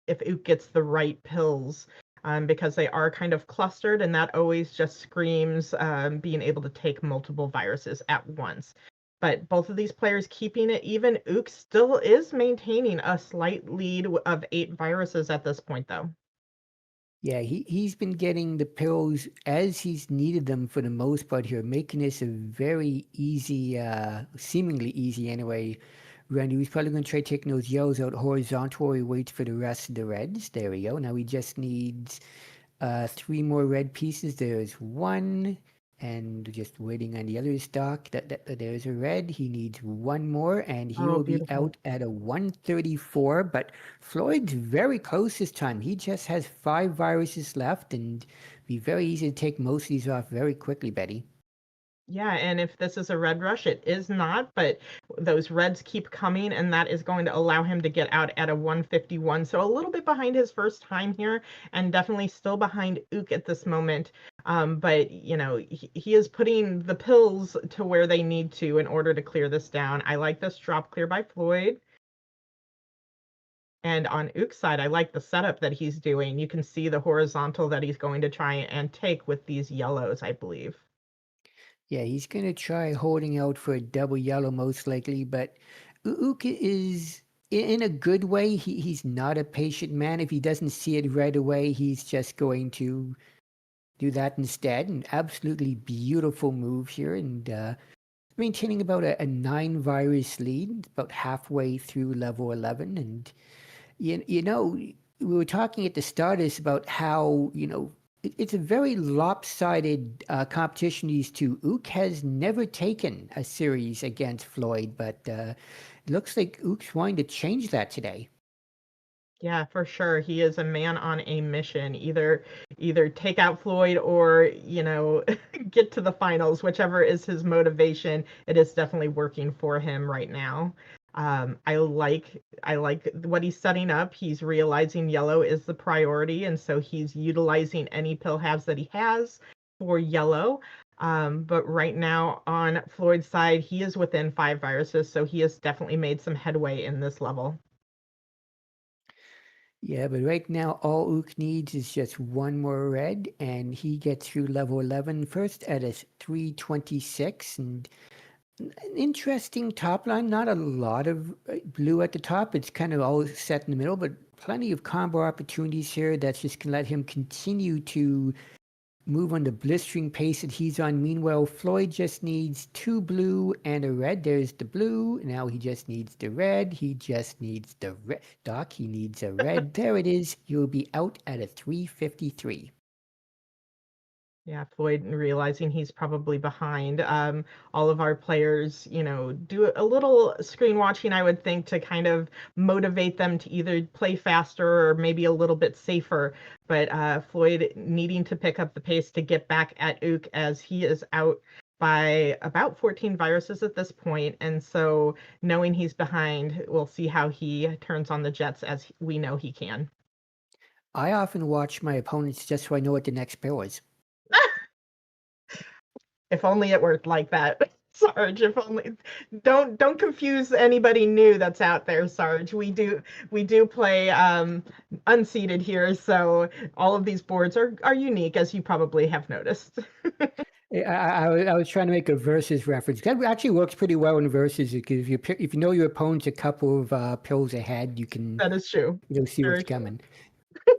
Ook gets the right pills, because they are kind of clustered, and that always just screams being able to take multiple viruses at once. But both of these players keeping it even. Ook still is maintaining a slight lead of 8 viruses at this point, though. Yeah, he's been getting the pills as he's needed them for the most part here, making this a very easy, seemingly easy anyway. Randy was probably going to try taking those yellows out horizontal while he waits for the rest of the reds. There we go. Now he just needs 3 more red pieces. There's 1, and just waiting on the other stock. There's a red. He needs 1 more, and he will be out at a 134. But Floyd's very close this time. He just has 5 viruses left, and be very easy to take most of these off very quickly, Betty. Yeah, and if this is a red rush, it is not, but those reds keep coming, and that is going to allow him to get out at a 151. So a little bit behind his first time here, and definitely still behind Ook at this moment. But, he is putting the pills to where they need to in order to clear this down. I like this drop clear by Floyd. And on Ook's side, I like the setup that he's doing. You can see the horizontal that he's going to try and take with these yellows, I believe. Yeah, he's going to try holding out for a double yellow most likely, but Ook is in a good way. He's not a patient man. If he doesn't see it right away, he's just going to do that instead. An absolutely beautiful move here, and maintaining about a 9 virus lead, about halfway through level 11. And we were talking at the start is about how it's a very lopsided competition, these two. Ook has never taken a series against Floyd, but it looks like Ook's wanting to change that today. Yeah, for sure. He is a man on a mission. Either take out Floyd or, get to the finals, whichever is his motivation. It is definitely working for him right now. I like what he's setting up. He's realizing yellow is the priority, and so he's utilizing any pill halves that he has for yellow. But right now on Floyd's side, he is within 5 viruses, so he has definitely made some headway in this level. Yeah, but right now all Ook needs is just 1 more red, and he gets through level 11 first at a 326, and an interesting top line. Not a lot of blue at the top. It's kind of all set in the middle, but plenty of combo opportunities here. That's just going to let him continue to move on the blistering pace that he's on. Meanwhile, Floyd just needs 2 blue and a red. There's the blue. Now he just needs the red. He just needs the red. Doc, he needs a red. There it is. You'll be out at a 353. Yeah, Floyd realizing he's probably behind. All of our players, do a little screen watching, I would think, to kind of motivate them to either play faster or maybe a little bit safer. But Floyd needing to pick up the pace to get back at Ook, as he is out by about 14 viruses at this point. And so knowing he's behind, we'll see how he turns on the Jets, as we know he can. I often watch my opponents just so I know what the next pair was. If only it worked like that, Sarge. If only. Don't confuse anybody new that's out there, Sarge. We do play unseeded here, so all of these boards are unique, as you probably have noticed. I was trying to make a versus reference. That actually works pretty well in versus, because if you know your opponent's a couple of pills ahead, you can That is true. see Very what's true. coming.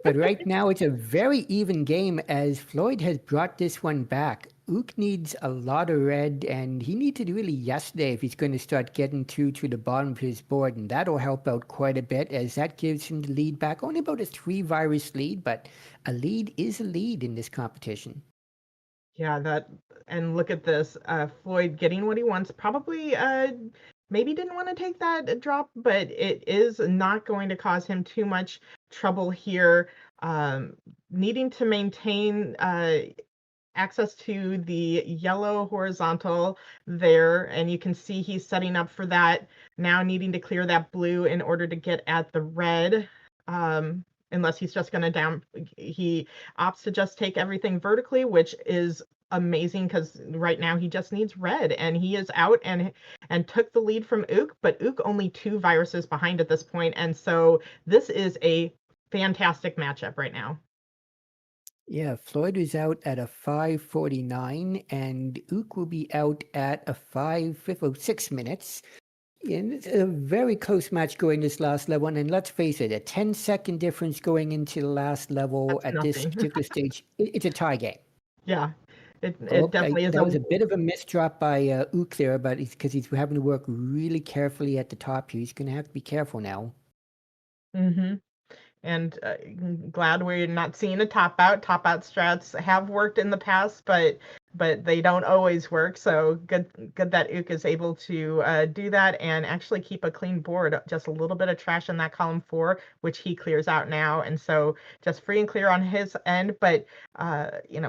But right now it's a very even game, as Floyd has brought this one back. Ook needs a lot of red, and he needed really yesterday if he's going to start getting to the bottom of his board, and that'll help out quite a bit, as that gives him the lead back. Only about a 3 virus lead, but a lead is a lead in this competition. Yeah, and look at this. Floyd getting what he wants. Probably maybe didn't want to take that drop, but it is not going to cause him too much trouble here. Needing to maintain access to the yellow horizontal there, and you can see he's setting up for that. Now needing to clear that blue in order to get at the red. Unless he's just going to he opts to just take everything vertically, which is amazing, because right now he just needs red, and he is out and took the lead from Ook, but Ook only 2 viruses behind at this point, and so this is a fantastic matchup right now. Yeah, Floyd is out at a 5:49, and Ook will be out at a 5:06 minutes. And it's a very close match going this last level, and let's face it, a 10-second difference going into the last level That's at this nothing. particular stage, it's a tie game. Yeah, it Oh, definitely is. that was a bit of a misdrop by Ook there, but it's because he's having to work really carefully at the top here. He's going to have to be careful now. Mm-hmm. And glad we're not seeing a top out. Top out strats have worked in the past, but they don't always work. So good that Ook is able to do that and actually keep a clean board. Just a little bit of trash in that column 4, which he clears out now, and so just free and clear on his end. But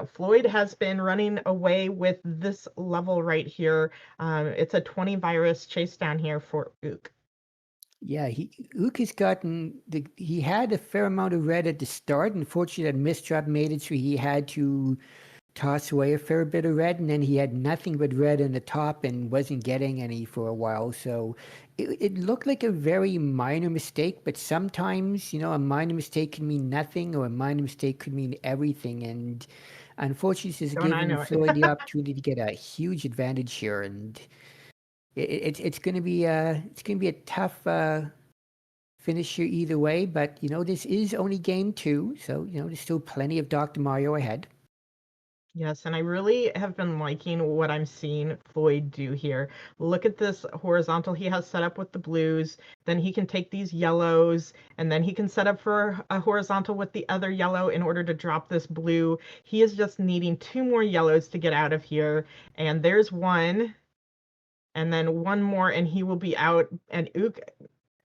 Floyd has been running away with this level right here. It's a 20 virus chase down here for Ook. Yeah, Ook has he had a fair amount of red at the start. Unfortunately, that misdrop made it so he had to toss away a fair bit of red, and then he had nothing but red in the top and wasn't getting any for a while. So it looked like a very minor mistake, but sometimes, a minor mistake can mean nothing, or a minor mistake could mean everything. And unfortunately, this is giving Floyd the opportunity to get a huge advantage here, and it's going to be a tough finish here either way. But this is only game 2, so there's still plenty of Dr. Mario ahead. Yes, and I really have been liking what I'm seeing Floyd do here. Look at this horizontal he has set up with the blues. Then he can take these yellows, and then he can set up for a horizontal with the other yellow in order to drop this blue. He is just needing 2 more yellows to get out of here. And there's one, and then one more, and he will be out. And Ook,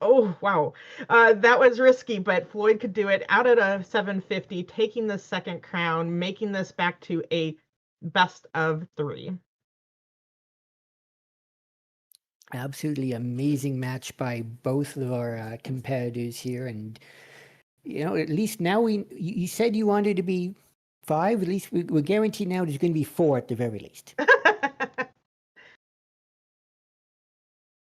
oh, wow. That was risky, but Floyd could do it out at a 750, taking the second crown, making this back to a best of 3. Absolutely amazing match by both of our competitors here. And, at least now you said you wanted to be 5. At least we're guaranteed now there's going to be 4 at the very least.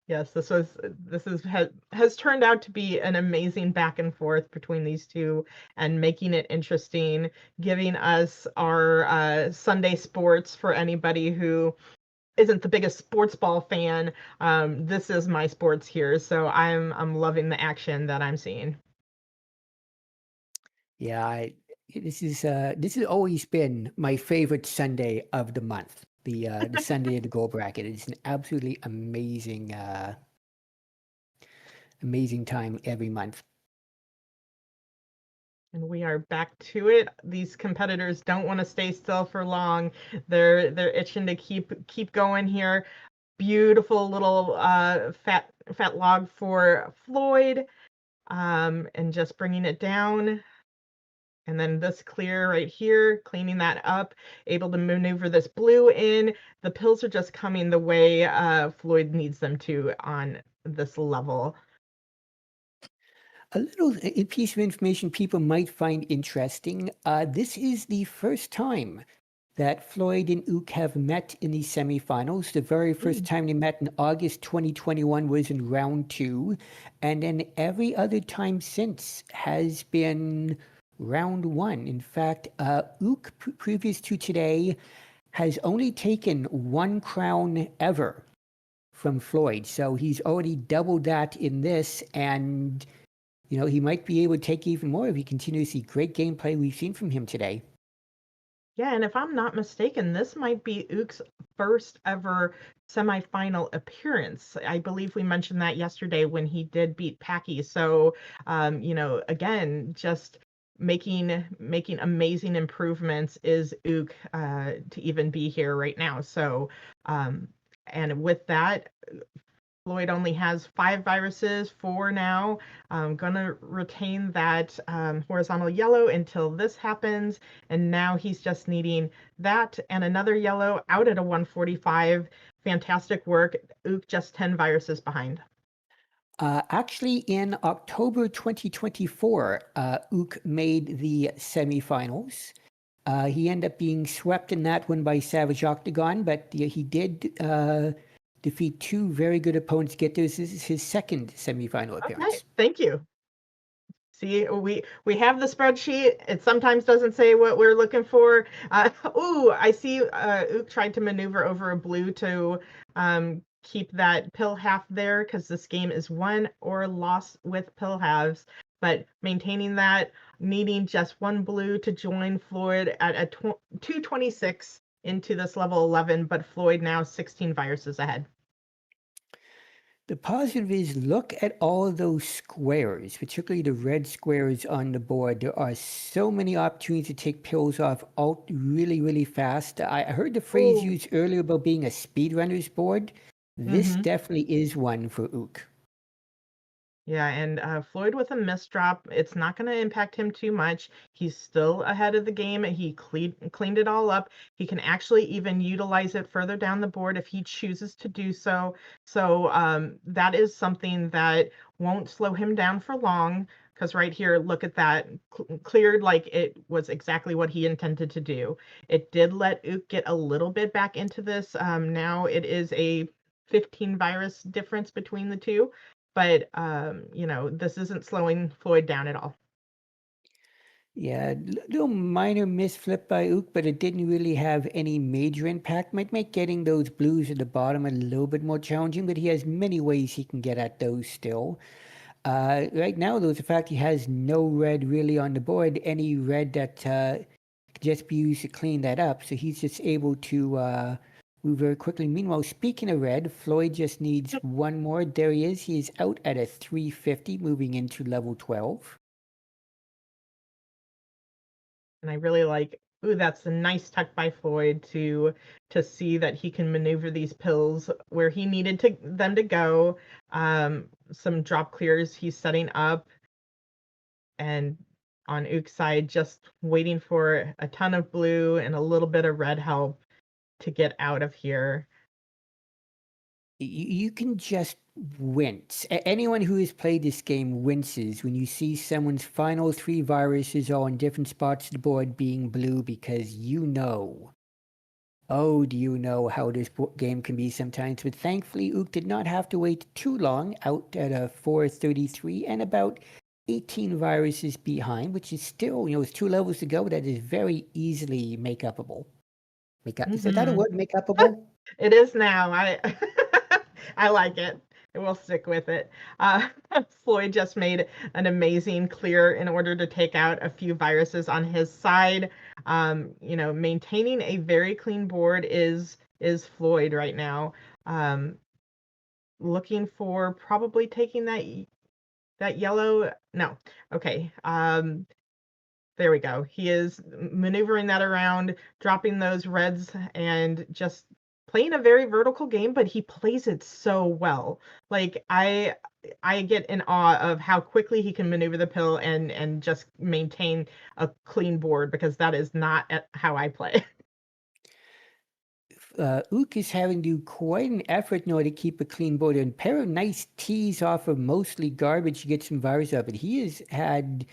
Yes, this has turned out to be an amazing back and forth between these two, and making it interesting, giving us our Sunday sports for anybody who isn't the biggest sports ball fan. This is my sports here, so I'm loving the action that I'm seeing. Yeah, This has always been my favorite Sunday of the month. The Sunday of the goal bracket. It's an absolutely amazing time every month. And we are back to it. These competitors don't want to stay still for long. They're itching to keep going here. Beautiful little fat log for Floyd, and just bringing it down. And then this clear right here, cleaning that up, able to maneuver this blue in. The pills are just coming the way Floyd needs them to on this level. A little piece of information people might find interesting. This is the first time that Floyd and Ook have met in the semifinals. The very first time they met in August 2021 was in round 2. And then every other time since has been round 1. In fact, Ook, previous to today, has only taken 1 crown ever from Floyd. So he's already doubled that in this, and he might be able to take even more if he continues to see great gameplay we've seen from him today. Yeah, and if I'm not mistaken, this might be Ook's first ever semifinal appearance. I believe we mentioned that yesterday when he did beat Packy. So, again, just making amazing improvements is Ook to even be here right now. So, and with that, Floyd only has 5 viruses, 4 now. I'm gonna retain that horizontal yellow until this happens. And now he's just needing that and another yellow out at a 145. Fantastic work. Ook just 10 viruses behind. Actually, in October 2024, Ook made the semifinals. He ended up being swept in that one by Savage Octagon, but he did defeat 2 very good opponents. Get this is his second semifinal appearance. Okay, thank you. See, we have the spreadsheet. It sometimes doesn't say what we're looking for. I see Ook tried to maneuver over a blue to keep that pill half there, because this game is won or lost with pill halves. But maintaining that, needing just 1 blue to join Floyd at a 226 into this level 11, but Floyd now 16 viruses ahead. The positive is, look at all of those squares, particularly the red squares on the board. There are so many opportunities to take pills off alt really, really fast. I heard the phrase used earlier about being a speedrunner's board. This definitely is one for Ook. Yeah, and Floyd with a misdrop, it's not going to impact him too much. He's still ahead of the game. He cleaned it all up. He can actually even utilize it further down the board if he chooses to do so. So that is something that won't slow him down for long, because right here, look at that, cleared like it was exactly what he intended to do. It did let Ook get a little bit back into this. Now it is a 15 virus difference between the two. But, this isn't slowing Floyd down at all. Yeah, little minor misflip by Ook, but it didn't really have any major impact. Might make getting those blues at the bottom a little bit more challenging, but he has many ways he can get at those still. Right now, though, the fact he has no red really on the board, any red that could just be used to clean that up. So he's just able to move very quickly. Meanwhile, speaking of red, Floyd just needs 1 more. There he is. He is out at a 350, moving into level 12. And I really like, that's a nice tuck by Floyd to see that he can maneuver these pills where he needed them to go. Some drop clears he's setting up. And on Ook's side, just waiting for a ton of blue and a little bit of red help to get out of here. You can just wince. Anyone who has played this game winces when you see someone's final 3 viruses all in different spots of the board being blue, because oh, do you know how this game can be sometimes. But thankfully, Ook did not have to wait too long, out at a 433 and about 18 viruses behind, which is still, with 2 levels to go. That is very easily make-upable. Is that a word, make-upable? It is now. I like it. We'll stick with it. Uh, Floyd just made an amazing clear in order to take out a few viruses on his side. Maintaining a very clean board is Floyd right now. Um, Looking for probably taking that yellow. No, okay. There we go. He is maneuvering that around, dropping those reds, and just playing a very vertical game, but he plays it so well. Like I get in awe of how quickly he can maneuver the pill and just maintain a clean board because that is not how I play. Ook is having to do quite an effort in order to keep a clean board. And a pair of nice tees off of mostly garbage to get some virus up. But he has had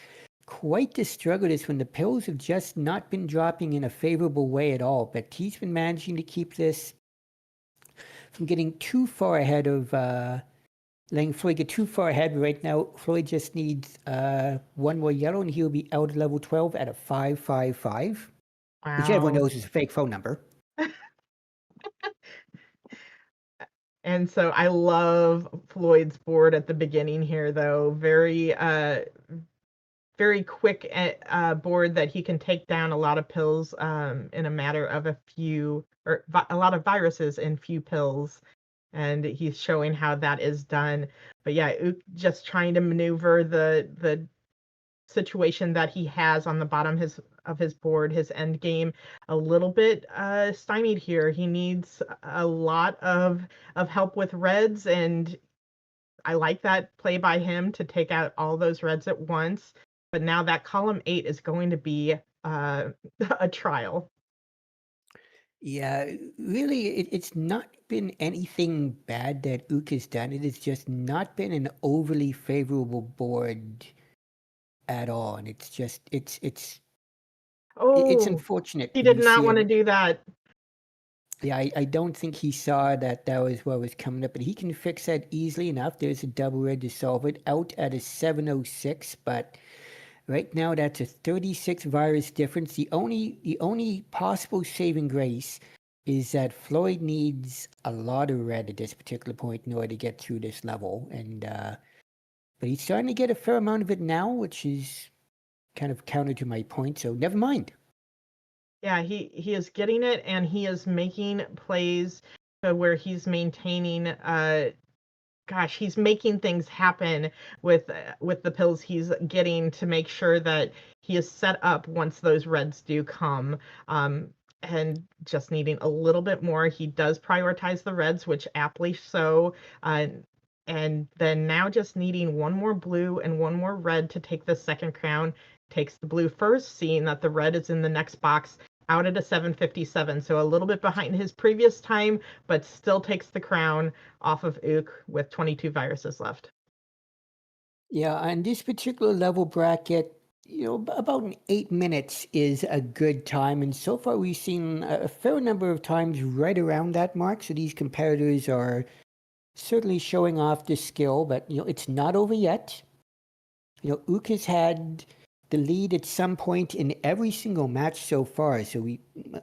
quite the struggle this when the pills have just not been dropping in a favorable way at all. But he's been managing to keep this from getting too far ahead of letting Floyd get too far ahead. Right now, Floyd just needs one more yellow and he'll be out of level 12 at a 555, which everyone Wow. knows is a fake phone number. And so I love Floyd's board at the beginning here, though. Very quick board that he can take down a lot of pills in a matter of a lot of viruses in few pills. And he's showing how that is done. But yeah, Ook just trying to maneuver the situation that he has on the bottom of his board, his end game, a little bit stymied here. He needs a lot of help with reds, and I like that play by him to take out all those reds at once. But now that column 8 is going to be a trial. Yeah, really, it's not been anything bad that Ook has done. It has just not been an overly favorable board at all, and it's Oh, unfortunate he when did you not see want to him. do that. Yeah, I don't think he saw that was what was coming up, but he can fix that easily enough. There's a double red to solve it. Out at a 706, but right now that's a 36 virus difference. The only possible saving grace is that Floyd needs a lot of red at this particular point in order to get through this level, and but he's starting to get a fair amount of it now, which is kind of counter to my point. So never mind. Yeah, he is getting it, and he is making plays to where he's maintaining he's making things happen with the pills he's getting to make sure that he is set up once those reds do come. And just needing a little bit more. He does prioritize the reds, which aptly so. And then now just needing one more blue and one more red to take the second crown. Takes the blue first, seeing that the red is in the next box, out at a 757. So a little bit behind his previous time, but still takes the crown off of Ook with 22 viruses left. Yeah, on this particular level bracket, about 8 minutes is a good time. And so far, we've seen a fair number of times right around that mark. So these competitors are certainly showing off the skill, but, it's not over yet. Ook has had the lead at some point in every single match so far. So we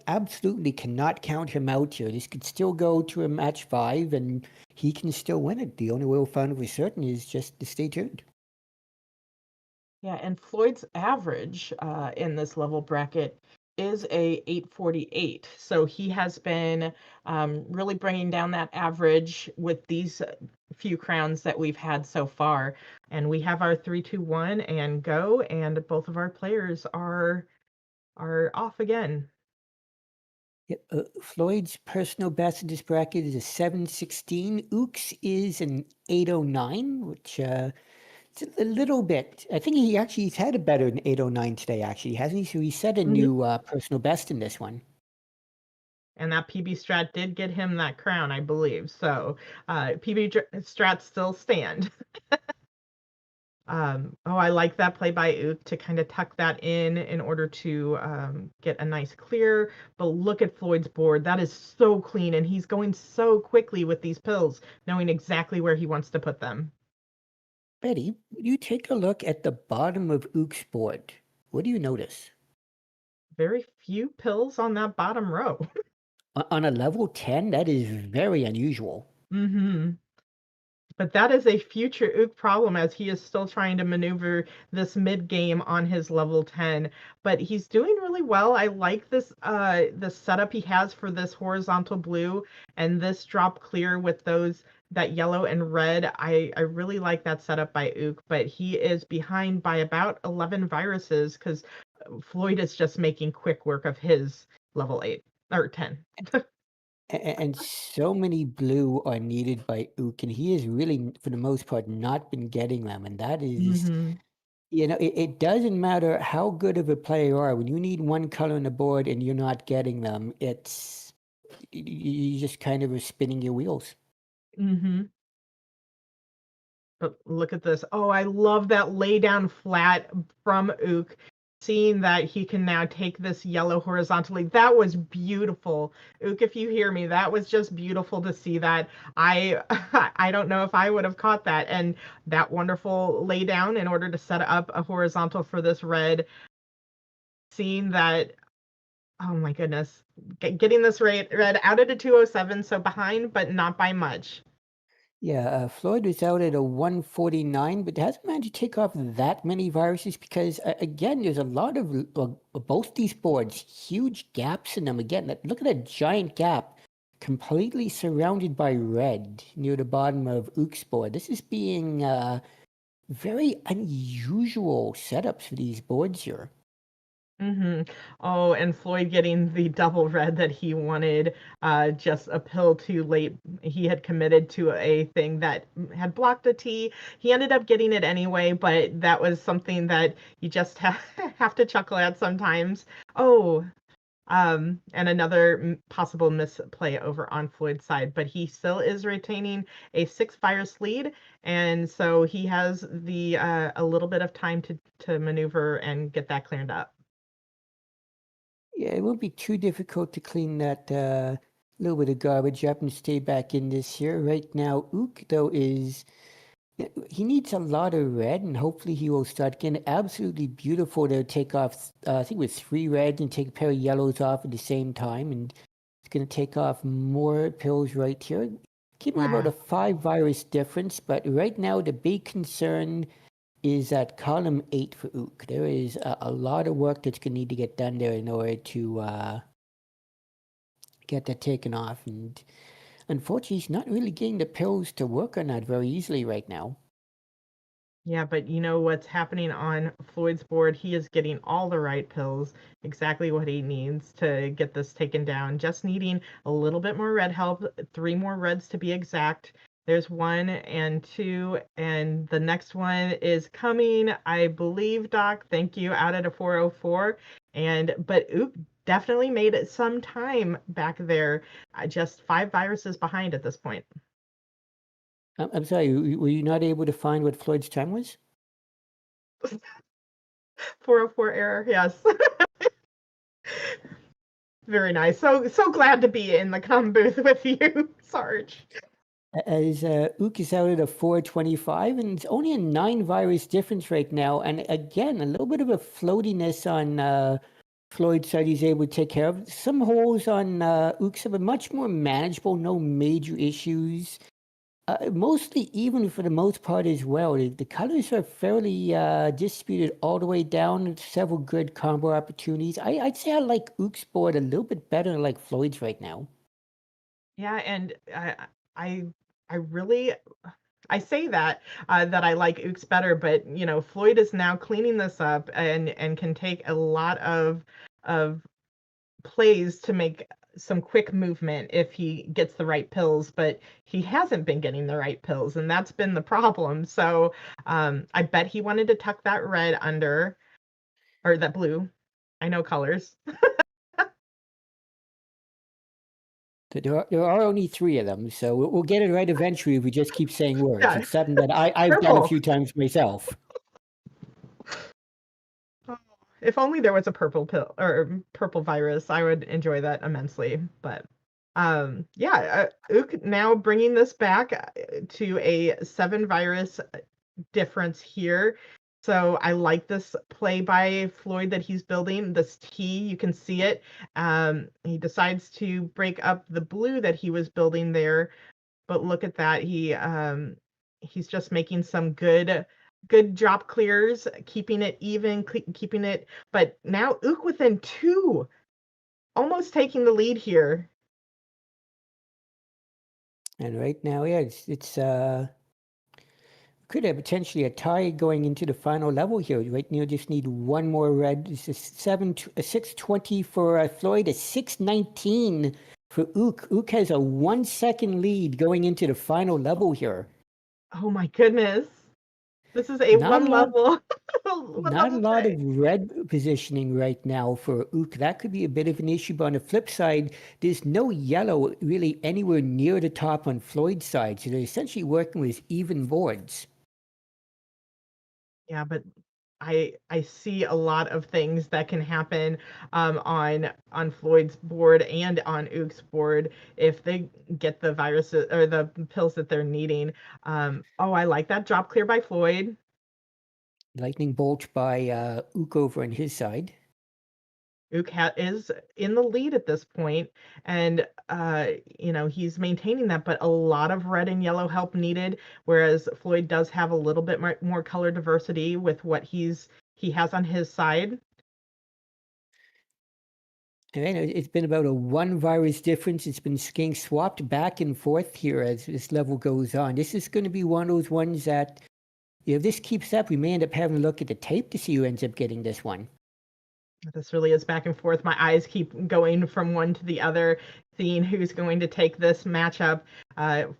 absolutely cannot count him out here. This could still go to a match 5 and he can still win it. The only way we'll find it for certain is just to stay tuned. Yeah, and Floyd's average in this level bracket is a 848. So he has been really bringing down that average with these few crowns that we've had so far. And we have our 3, 2, 1 and go, and both of our players are off again. Yeah, Floyd's personal best in this bracket is a 716. Ook's is an 809, which it's a little bit. I think he's had a better than 809 today, actually, hasn't he? So he set a new personal best in this one. And that PB strat did get him that crown, I believe. So PB strats still stand. I like that play by Ook to kind of tuck that in order to get a nice clear. But look at Floyd's board. That is so clean, and he's going so quickly with these pills, knowing exactly where he wants to put them. Betty, you take a look at the bottom of Ook's board. What do you notice? Very few pills on that bottom row. On a level 10, that is very unusual. Mm-hmm. But that is a future Ook problem as he is still trying to maneuver this mid game on his level 10. But he's doing really well. I like this the setup he has for this horizontal blue and this drop clear with those that yellow and red. I really like that setup by Ook, but he is behind by about 11 viruses because Floyd is just making quick work of his level 8 or 10. And so many blue are needed by Ook, and he has really, for the most part, not been getting them. And that is, Mhm. it doesn't matter how good of a player you are. When you need one color on the board and you're not getting them, you just kind of are spinning your wheels. Mhm. But look at this. Oh, I love that lay down flat from Ook. Seeing that he can now take this yellow horizontally. That was beautiful. Ook, if you hear me, that was just beautiful to see that. I I don't know if I would have caught that. And that wonderful lay down in order to set up a horizontal for this red. Seeing that, oh my goodness. Getting this red out at a 207, so behind, but not by much. Yeah, Floyd was out at a 149, but hasn't managed to take off that many viruses because, again, there's a lot of both these boards, huge gaps in them. Again, look at that giant gap, completely surrounded by red near the bottom of Ook's board. This is being very unusual setups for these boards here. Oh, and Floyd getting the double red that he wanted, just a pill too late. He had committed to a thing that had blocked a T. He ended up getting it anyway, but that was something that you just have to chuckle at sometimes. Oh, and another possible misplay over on Floyd's side, but he still is retaining a 6 virus lead, and so he has the a little bit of time to maneuver and get that cleared up. Yeah, it won't be too difficult to clean that little bit of garbage up and stay back in this here. Right now, Ook, though, he needs a lot of red, and hopefully he will start getting absolutely beautiful to take off, I think with 3 reds and take a pair of yellows off at the same time. And it's going to take off more pills right here. Keeping about a 5 virus difference, but right now the big concern is at column 8 for Ook. There is a lot of work that's going to need to get done there in order to get that taken off. And unfortunately, he's not really getting the pills to work on that very easily right now. Yeah, but you know what's happening on Floyd's board? He is getting all the right pills, exactly what he needs to get this taken down. Just needing a little bit more red help, 3 more reds to be exact. There's 1 and 2, and the next one is coming, I believe, Doc. Thank you, out at a 404. But Ook definitely made it some time back there, just 5 viruses behind at this point. I'm sorry, were you not able to find what Floyd's time was? 404 error, yes. Very nice. So glad to be in the comm booth with you, Sarge. As Ook is out at a 425, and it's only a 9 virus difference right now. And again, a little bit of a floatiness on Floyd's side he's able to take care of. Some holes on Ook's have been much more manageable, no major issues. Mostly even for the most part as well. The colors are fairly distributed all the way down. Several good combo opportunities. I'd say I like Ook's board a little bit better than like Floyd's right now. Yeah, and I I really I say that that I like Ooks better, but you know, Floyd is now cleaning this up and can take a lot of plays to make some quick movement if he gets the right pills, but he hasn't been getting the right pills, and that's been the problem. So I bet he wanted to tuck that red under, or that blue. I know colors. There are only 3 of them, so we'll get it right eventually if we just keep saying words. Yeah, It's something that I've done a purple. few times myself. Oh, if only there was a purple pill or purple virus, I would enjoy that immensely. But yeah, Ook now bringing this back to a 7 virus difference here. So I like this play by Floyd that he's building. This T, you can see it. He decides to break up the blue that he was building there, but look at that. he's just making some good drop clears, keeping it even, keeping it. But now Ook within 2, almost taking the lead here. And right now, yeah, it's could have potentially a tie going into the final level here. Right now, just need one more red. This is 620 for Floyd, a 619 for Ook. Ook has a 1 second lead going into the final level here. Oh my goodness. This is a Not one a lot- level. Not a lot of red positioning right now for Ook. That could be a bit of an issue. But on the flip side, there's no yellow really anywhere near the top on Floyd's side. So they're essentially working with even boards. Yeah, but I see a lot of things that can happen on Floyd's board and on Ook's board if they get the viruses or the pills that they're needing. Oh, I like that drop clear by Floyd. Lightning bolt by Ook over on his side. Ook is in the lead at this point, and he's maintaining that, but a lot of red and yellow help needed, whereas Floyd does have a little bit more color diversity with what he has on his side. And it's been about a 1 virus difference. It's been getting swapped back and forth here as this level goes on. This is going to be one of those ones that, if this keeps up, we may end up having to look at the tape to see who ends up getting this one. This really is back and forth. My eyes keep going from one to the other, seeing who's going to take this matchup.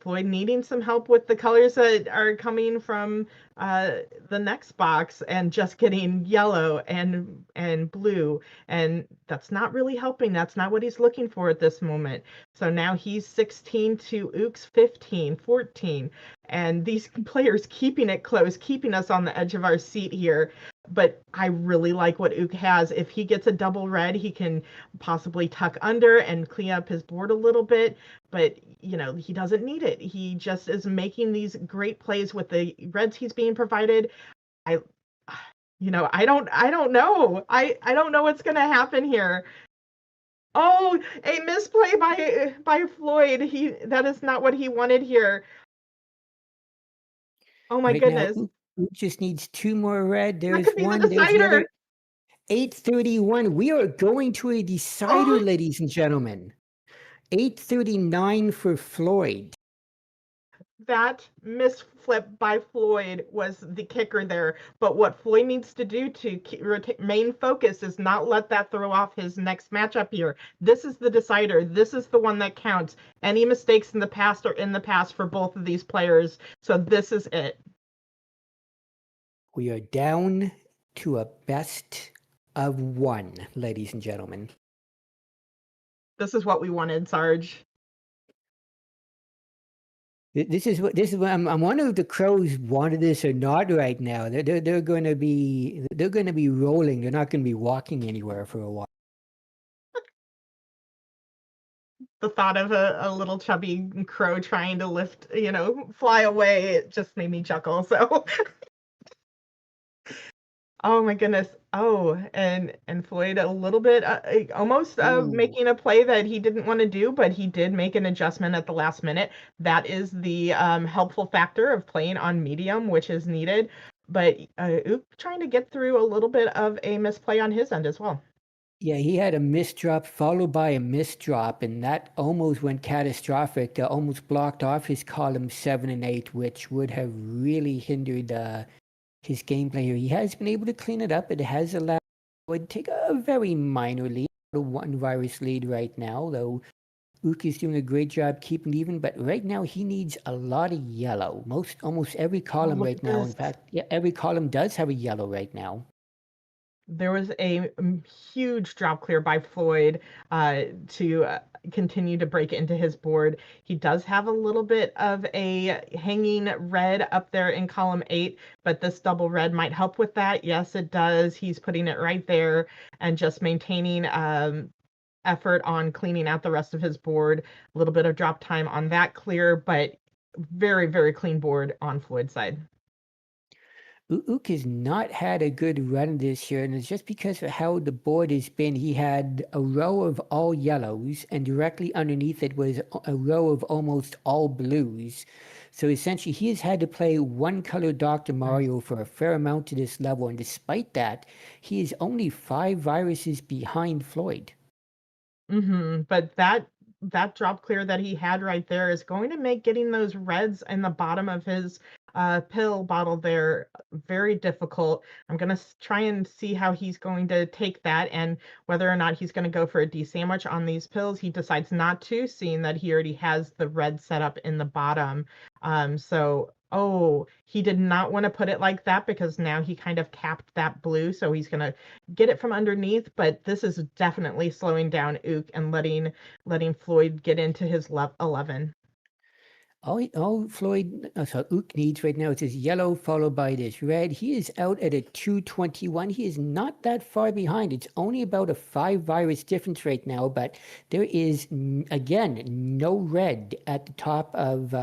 Floyd needing some help with the colors that are coming from the next box and just getting yellow and blue. And that's not really helping. That's not what he's looking for at this moment. So now he's 16 to Ook's 15, 14. And these players keeping it close, keeping us on the edge of our seat here. But I really like what Ook has. If he gets a double red, he can possibly tuck under and clean up his board a little bit. But, he doesn't need it. He just is making these great plays with the reds he's being provided. I don't know. I don't know what's going to happen here. Oh, a misplay by Floyd. That is not what he wanted here. Oh my goodness. Now, Ook just needs 2 more red. That There's could be one. the There's the decider. other. 831. We are going to a decider, ladies and gentlemen. 839 for Floyd. That misflip by Floyd was the kicker there. But what Floyd needs to do to remain focused is not let that throw off his next matchup here. This is the decider. This is the one that counts. Any mistakes in the past are in the past for both of these players. So this is it. We are down to a best of 1, ladies and gentlemen. This is what we wanted, Sarge. This is what I'm wondering if the Crows wanted this or not right now. They're going to be rolling. They're not going to be walking anywhere for a while. The thought of a little chubby crow trying to lift, fly away, it just made me chuckle. So, oh my goodness. Oh, and Floyd a little bit almost making a play that he didn't want to do, but he did make an adjustment at the last minute. That is the helpful factor of playing on medium, which is needed. But Ook trying to get through a little bit of a misplay on his end as well. Yeah, he had a misdrop followed by a misdrop, and that almost went catastrophic. Almost blocked off his column 7 and 8, which would have really hindered his gameplay here. He has been able to clean it up. It has allowed Floyd to take a very minor lead, a 1 virus lead right now, though Ook is doing a great job keeping it even, but right now he needs a lot of yellow. Almost every column right now. In fact, yeah, every column does have a yellow right now. There was a huge drop clear by Floyd to continue to break into his board. He does have a little bit of a hanging red up there in column 8, but this double red might help with that. Yes, it does. He's putting it right there and just maintaining effort on cleaning out the rest of his board. A little bit of drop time on that clear, but very, very clean board on Floyd's side. Ook has not had a good run this year, and it's just because of how the board has been. He had a row of all yellows, and directly underneath it was a row of almost all blues. So essentially, he has had to play one color Dr. Mario for a fair amount to this level, and despite that, he is only 5 viruses behind Floyd. But that drop clear that he had right there is going to make getting those reds in the bottom of his pill bottle there very difficult. I'm gonna try and see how he's going to take that and whether or not he's going to go for a D sandwich on these pills. He decides not to, seeing that he already has the red set up in the bottom. So oh, he did not want to put it like that because now he kind of capped that blue, so he's gonna get it from underneath, but this is definitely slowing down Ook and letting Floyd get into his 11. All Floyd, sorry, Ook needs right now is this yellow followed by this red. He is out at a 221. He is not that far behind. It's only about a 5 virus difference right now, but there is, again, no red at the top of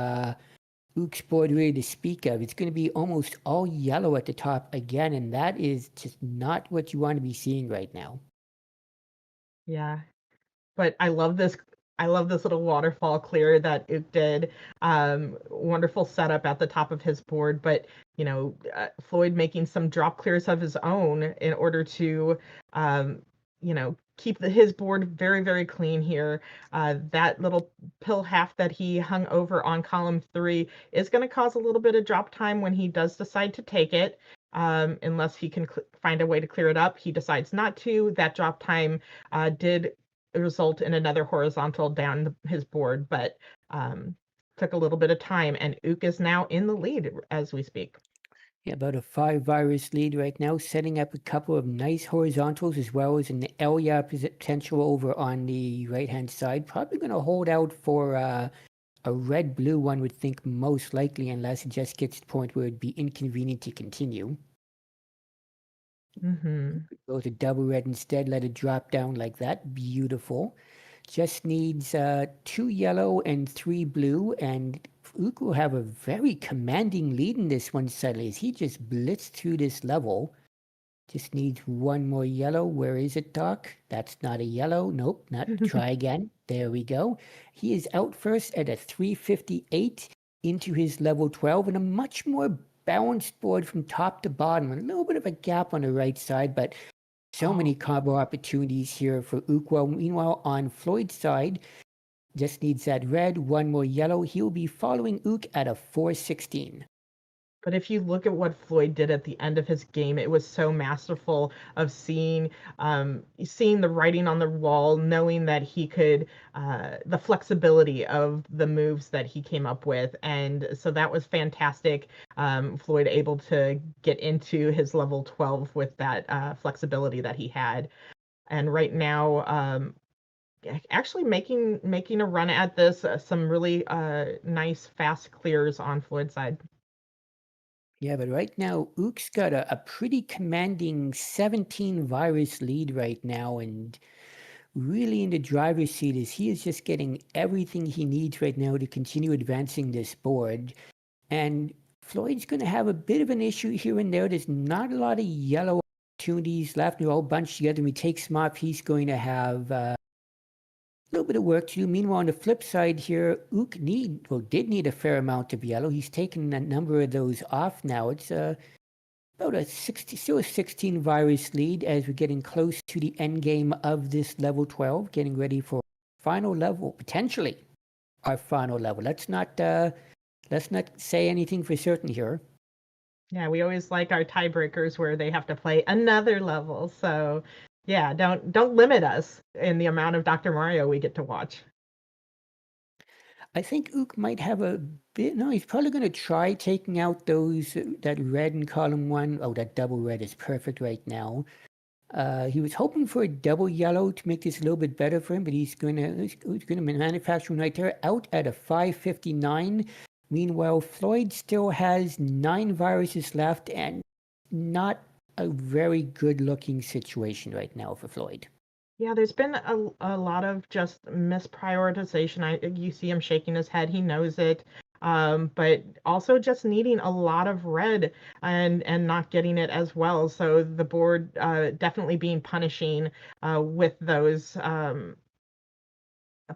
Ook's board really to speak of. It's going to be almost all yellow at the top again, and that is just not what you want to be seeing right now. Yeah. But I love this little waterfall clear that Ook did. Wonderful setup at the top of his board, but Floyd making some drop clears of his own in order to keep his board very, very clean here. That little pill half that he hung over on column 3 is going to cause a little bit of drop time when he does decide to take it. Unless he can find a way to clear it up. He decides not to. That drop time did result in another horizontal down his board, but took a little bit of time, and Ook is now in the lead as we speak. Yeah, about a 5 virus lead right now, setting up a couple of nice horizontals as well as an Elia potential over on the right-hand side. Probably going to hold out for a red-blue one, would think most likely, unless it just gets to the point where it'd be inconvenient to continue. Go to double red instead, let it drop down like that. Beautiful. Just needs 2 yellow and 3 blue, and Ook will have a very commanding lead in this one suddenly as he just blitzed through this level. Just needs 1 more yellow. Where is it, Doc? That's not a yellow. Nope, not. Try again. There we go. He is out first at a 358 into his level 12 and a much more balanced board from top to bottom. A little bit of a gap on the right side, but so many combo opportunities here for Ook. Well, meanwhile, on Floyd's side, just needs that red, 1 more yellow. He'll be following Ook at a 416. But if you look at what Floyd did at the end of his game, it was so masterful of seeing the writing on the wall, knowing that he could, the flexibility of the moves that he came up with. And so that was fantastic. Floyd able to get into his level 12 with that flexibility that he had. And right now, actually making a run at this, some really nice fast clears on Floyd's side. Yeah, but right now, Ook's got a pretty commanding 17 virus lead right now, and really in the driver's seat as he is just getting everything he needs right now to continue advancing this board. And Floyd's going to have a bit of an issue here and there. There's not a lot of yellow opportunities left. They're all bunched together. When he takes them off, he's going to have a little bit of work to do. Meanwhile, on the flip side here, Ook did need a fair amount of yellow. He's taken a number of those off now. It's about still a 16 virus lead as we're getting close to the end game of this level 12, getting ready for final level, potentially our final level. Let's not say anything for certain here. Yeah, we always like our tiebreakers where they have to play another level. So yeah, don't limit us in the amount of Dr. Mario we get to watch. I think Ook might have a bit. No, he's probably going to try taking out that red in column 1. Oh, that double red is perfect right now. He was hoping for a double yellow to make this a little bit better for him, but he's going to manufacture one right there out at a 559. Meanwhile, Floyd still has 9 viruses left and not a very good looking situation right now for Floyd. Yeah, there's been a lot of just misprioritization. You see him shaking his head. He knows it. But also just needing a lot of red and not getting it as well. So the board definitely being punishing with those.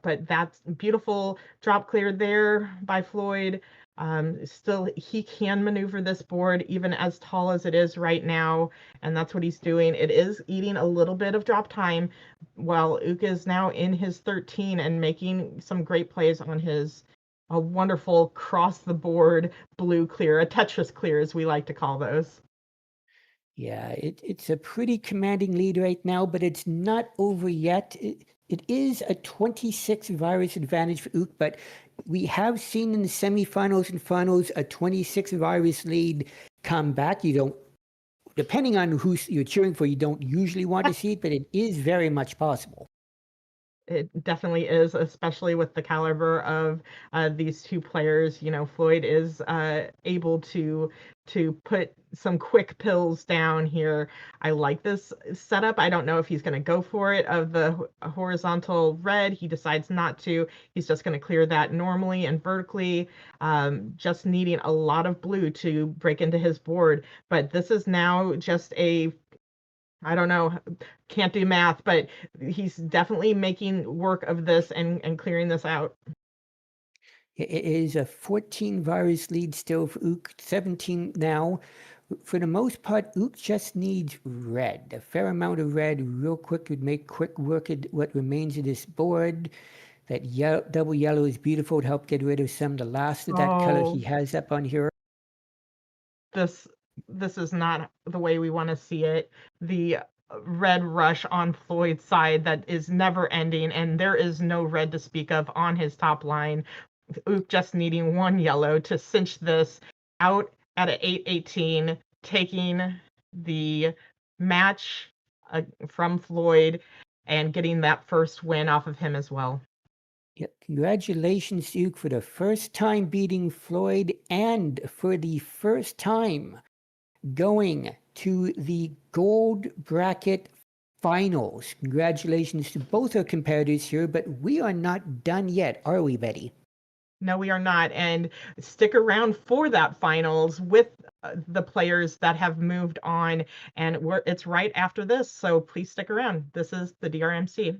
But that's beautiful drop clear there by Floyd. Still, he can maneuver this board even as tall as it is right now, and that's what he's doing. It is eating a little bit of drop time, while Ook is now in his 13 and making some great plays on his a wonderful cross the board blue clear, a Tetris clear as we like to call those. Yeah, it's a pretty commanding lead right now, but it's not over yet. It is a 26 virus advantage for Ook, but we have seen in the semifinals and finals a 26 virus lead come back. You don't, depending on who you're cheering for, you don't usually want to see it, but it is very much possible. It definitely is, especially with the caliber of these two players. You know, Floyd is able to put some quick pills down here. I like this setup. I don't know if he's going to go for it of the horizontal red. He decides not to. He's just going to clear that normally and vertically, just needing a lot of blue to break into his board. But this is now just a, I don't know, can't do math, but he's definitely making work of this and clearing this out. It is a 14 virus lead still for Ook, 17 now. For the most part, Ook just needs red. A fair amount of red real quick would make quick work of what remains of this board. That double yellow is beautiful to help get rid of some of the last of that color he has up on here. This is not the way we want to see it. The red rush on Floyd's side that is never ending, and there is no red to speak of on his top line. Ook just needing one yellow to cinch this out at an 8-18, taking the match from Floyd and getting that first win off of him as well. Yeah, congratulations, Ook, for the first time beating Floyd and for the first time going to the gold bracket finals. Congratulations to both our competitors here, but we are not done yet, are we, Betty? No, we are not. And stick around for that finals with the players that have moved on. And it's right after this. So please stick around. This is the DRMC.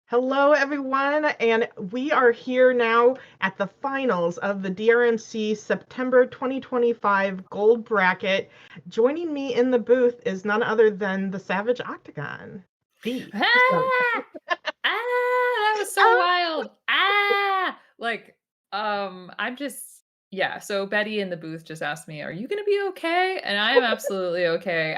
Hello, everyone, and we are here now at the finals of the DRMC September 2025 Gold Bracket. Joining me in the booth is none other than the Savage Octagon. The Ah! That was so wild. Like, I'm just yeah, so Betty in the booth just asked me, "Are you gonna be okay?" And I am absolutely okay.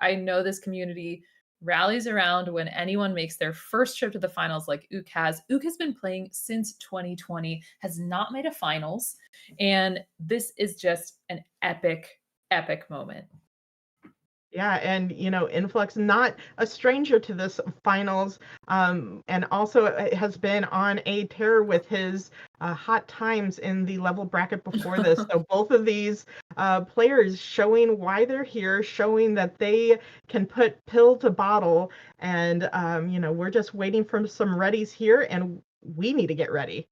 I know this community rallies around when anyone makes their first trip to the finals like Ook has. Ook has been playing since 2020, has not made a finals, and this is just an epic, epic moment. Yeah, and Influx not a stranger to this finals, and also has been on a tear with his hot times in the level bracket before this. So both of these players showing why they're here, showing that they can put pill to bottle, and we're just waiting for some readies here, and we need to get ready.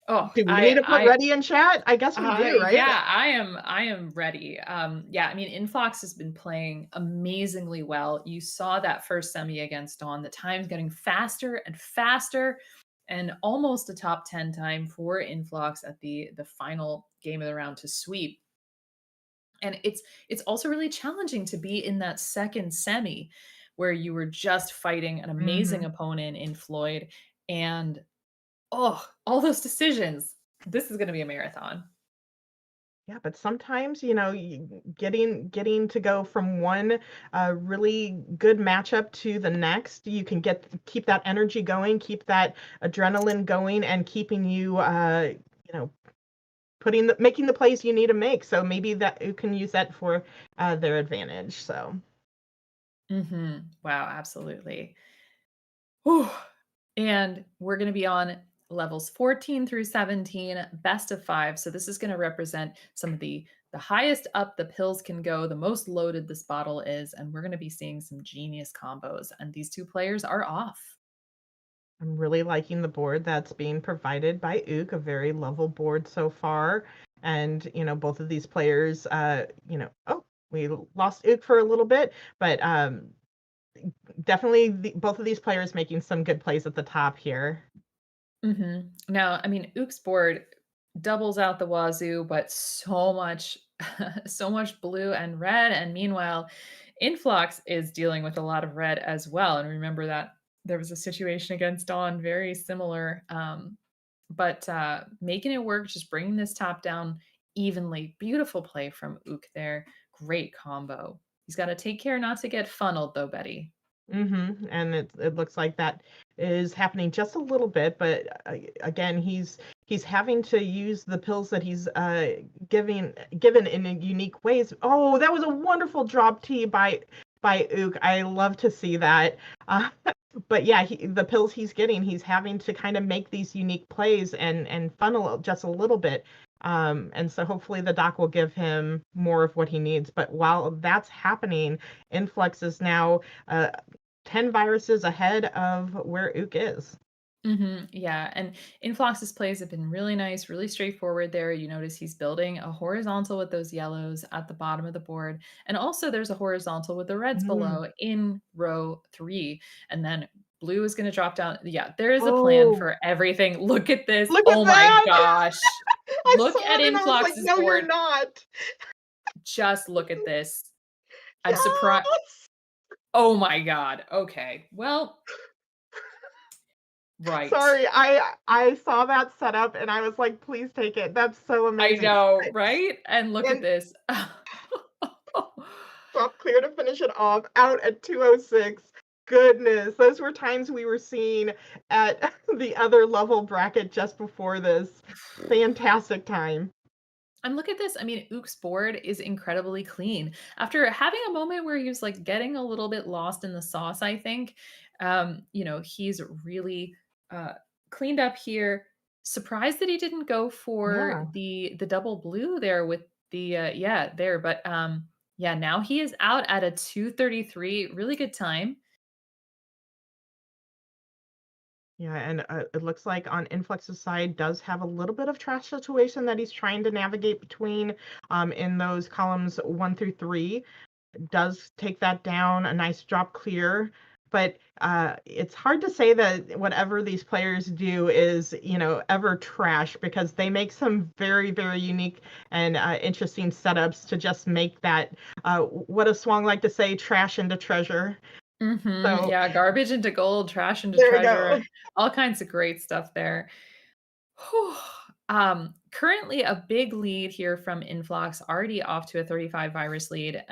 Oh, Do we need to put ready in chat? I guess we do, right? yeah, I am ready. Yeah, I mean, Influx has been playing amazingly well. You saw that first semi against Dawn. The time's getting faster and faster, and almost a top 10 time for Influx at the final game of the round to sweep. And it's also really challenging to be in that second semi where you were just fighting an amazing Mhm. opponent in Floyd and oh, all those decisions. This is going to be a marathon. Yeah, but sometimes, getting to go from one really good matchup to the next, you can keep that energy going, keep that adrenaline going, and keeping you, making the plays you need to make. So maybe that you can use that for their advantage. So. Wow, absolutely. Whew. And we're going to be on levels 14 through 17, best of 5. So this is going to represent some of the highest up the pills can go, the most loaded this bottle is, and we're going to be seeing some genius combos and these two players are off. I'm really liking the board that's being provided by Ook, a very level board so far. And, both of these players, oh, we lost Ook for a little bit, but definitely both of these players making some good plays at the top here. Now, I mean, Ook's board doubles out the wazoo, but so much, so much blue and red. And meanwhile, Influx is dealing with a lot of red as well. And remember that there was a situation against Dawn very similar. But making it work, just bringing this top down evenly. Beautiful play from Ook there. Great combo. He's got to take care not to get funneled, though, Betty. And it looks like that is happening just a little bit, but again, he's having to use the pills that he's given in unique ways. Oh, that was a wonderful drop T by Ook. I love to see that. But yeah, the pills he's getting, he's having to kind of make these unique plays and funnel just a little bit. And so hopefully the doc will give him more of what he needs. But while that's happening, Influx is now 10 viruses ahead of where Ook is. Yeah, and Influx's plays have been really nice, really straightforward there. You notice he's building a horizontal with those yellows at the bottom of the board. And also there's a horizontal with the reds Mm. below in row 3. And then blue is going to drop down. Yeah, there is a plan Oh, for everything. Look at this. look at Oh my that! gosh. I Look saw at it and I was like, Influx's no, you're board. not. Just look at this. I'm surprised. Yes! Oh my God. Okay. Well, right. Sorry, I saw that setup and I was like, please take it. That's so I amazing. know, right? And look at And this. drop clear to finish it off out at 206. Goodness, those were times we were seeing at the other level bracket just before this. Fantastic time. And look at this. I mean, Ook's board is incredibly clean. After having a moment where he was like getting a little bit lost in the sauce, I think, he's really uh, cleaned up here. Surprised that he didn't go for Yeah. the double blue there with the yeah there, but yeah, now he is out at a 233. Really good time. Yeah, and it looks like on Influx's side does have a little bit of trash situation that he's trying to navigate between in those columns 1 through 3. Does take that down, a nice drop clear. but it's hard to say that whatever these players do is, ever trash, because they make some very, very unique and interesting setups to just make that, what does Swang like to say, trash into treasure. So Yeah, garbage into gold, trash into there we treasure, go. all kinds of great stuff there. Whew. Currently a big lead here from Influx, already off to a 35 virus lead,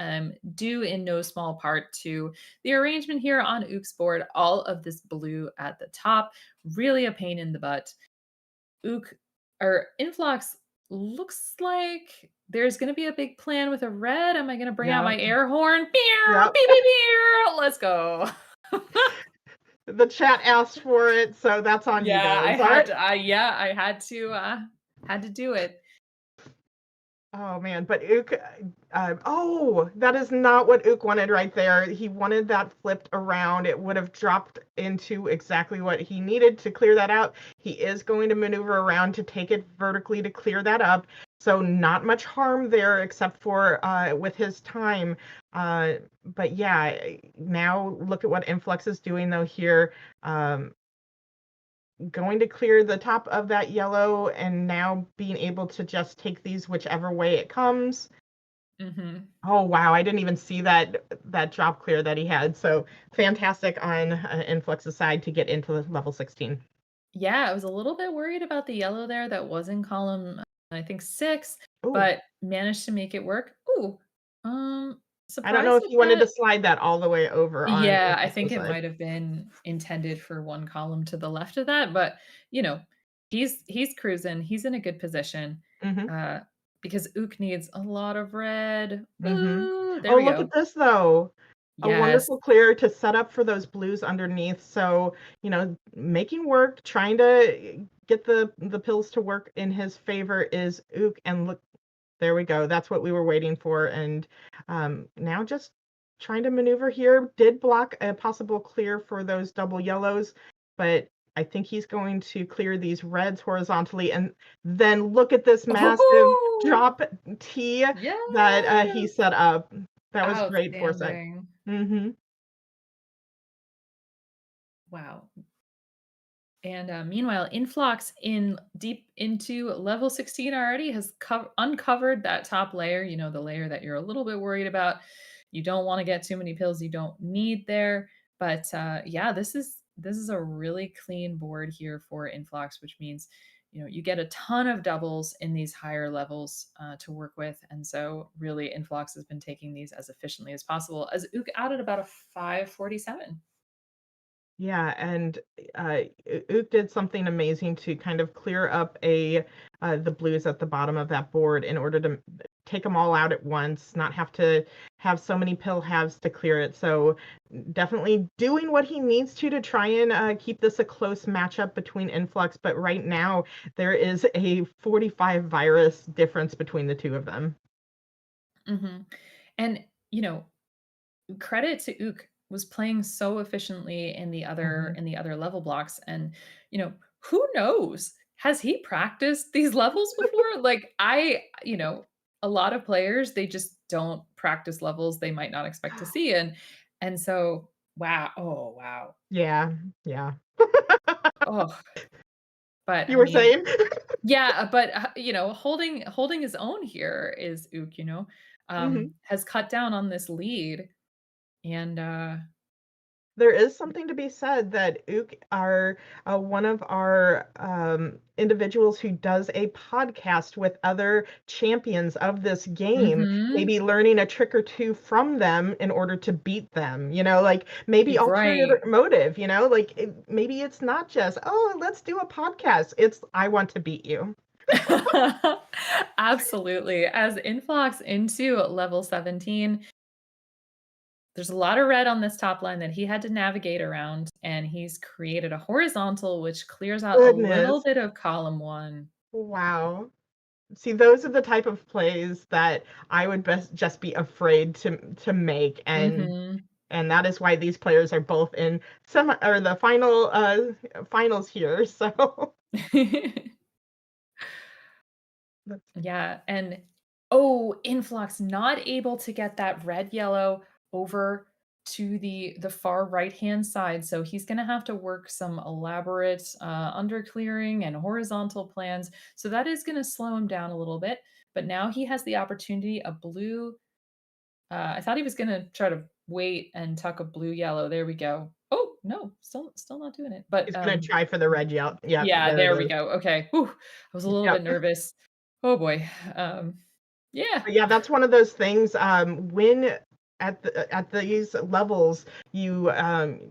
due in no small part to the arrangement here on Ook's board. All of this blue at the top, really a pain in the butt. Ook or Influx looks like there's gonna be a big plan with a red. Am I gonna bring out Yeah. my air horn? Beer, Yep. beep, beep, beer. Let's go. The chat asked for it, so that's on you Yeah, I guys. All had right. to. I had to do it. Oh man, but Ook, oh, that is not what Ook wanted right there. He wanted that flipped around. It would have dropped into exactly what he needed to clear that out. He is going to maneuver around to take it vertically to clear that up. So not much harm there, except for with his time. But yeah, now look at what Influx is doing though here. Going to clear the top of that yellow, and now being able to just take these whichever way it comes. Mhm. Oh wow, I didn't even see that drop clear that he had. So fantastic on Influx's side to get into level 16. Yeah, I was a little bit worried about the yellow there that was in column, I think 6, Oh, but managed to make it work. Ooh, I don't know surprised if at you wanted to that. slide that all the way over on Yeah, I think Influx's it side. might have been intended for one column to the left of that, but, you know, he's cruising, he's in a good position, Mm-hmm. uh, because Ook needs a lot of red. Mm-hmm. Ooh, there Oh, we look at go. this though. A Yes. wonderful clear to set up for those blues underneath. So, making work, trying to get the pills to work in his favor is Ook. And look, there we go. That's what we were waiting for. And now just trying to maneuver here. Did block a possible clear for those double yellows, but I think he's going to clear these reds horizontally. And then look at this massive Oh, drop T that he yes! set up. That was great foresight. Outstanding. Mm-hmm. Wow. And meanwhile, Influx in deep into level 16 already has uncovered that top layer, the layer that you're a little bit worried about. You don't want to get too many pills you don't need there. But yeah, this is a really clean board here for Influx, which means you get a ton of doubles in these higher levels to work with. And so really Influx has been taking these as efficiently as possible, as Ook added about a 547. Yeah, and Ook did something amazing to kind of clear up the blues at the bottom of that board in order to take them all out at once, not have to have so many pill halves to clear it. So definitely doing what he needs to try and keep this a close matchup between Influx. But right now there is a 45 virus difference between the two of them. Hmm. And credit to Ook was playing so efficiently in the other Mhm. in the other level blocks, and who knows, has he practiced these levels before? Like a lot of players, they just don't practice levels they might not expect to see, and so wow, oh wow, Yeah, yeah. oh, but You I were mean, saying? yeah, but holding his own here is Ook, Mhm. has cut down on this lead, and There is something to be said that Ook are one of our individuals who does a podcast with other champions of this game, mhm. maybe learning a trick or two from them in order to beat them, like maybe ulterior Right. motive, like maybe it's not just, oh, let's do a podcast. It's, I want to beat you. Absolutely. As Influx into level 17, there's a lot of red on this top line that he had to navigate around, and he's created a horizontal which clears out a little Goodness. bit of column 1. Wow. See, those are the type of plays that I would just be afraid to make, Mhm. and that is why these players are both in some or the finals here. So that's Yeah, and oh, Influx not able to get that red yellow over to the far right-hand side, so he's gonna have to work some elaborate, underclearing and horizontal plans, so that is gonna slow him down a little bit, but now he has the opportunity, a blue I thought he was gonna try to wait and tuck a blue yellow, there we go. Oh, no, still not doing it, but, He's gonna try for the red yelp. Yep, yeah, there it there we is. go, okay, whew, I was a little Yep. bit nervous. Oh boy, yeah. But yeah, that's one of those things, when at these levels, you,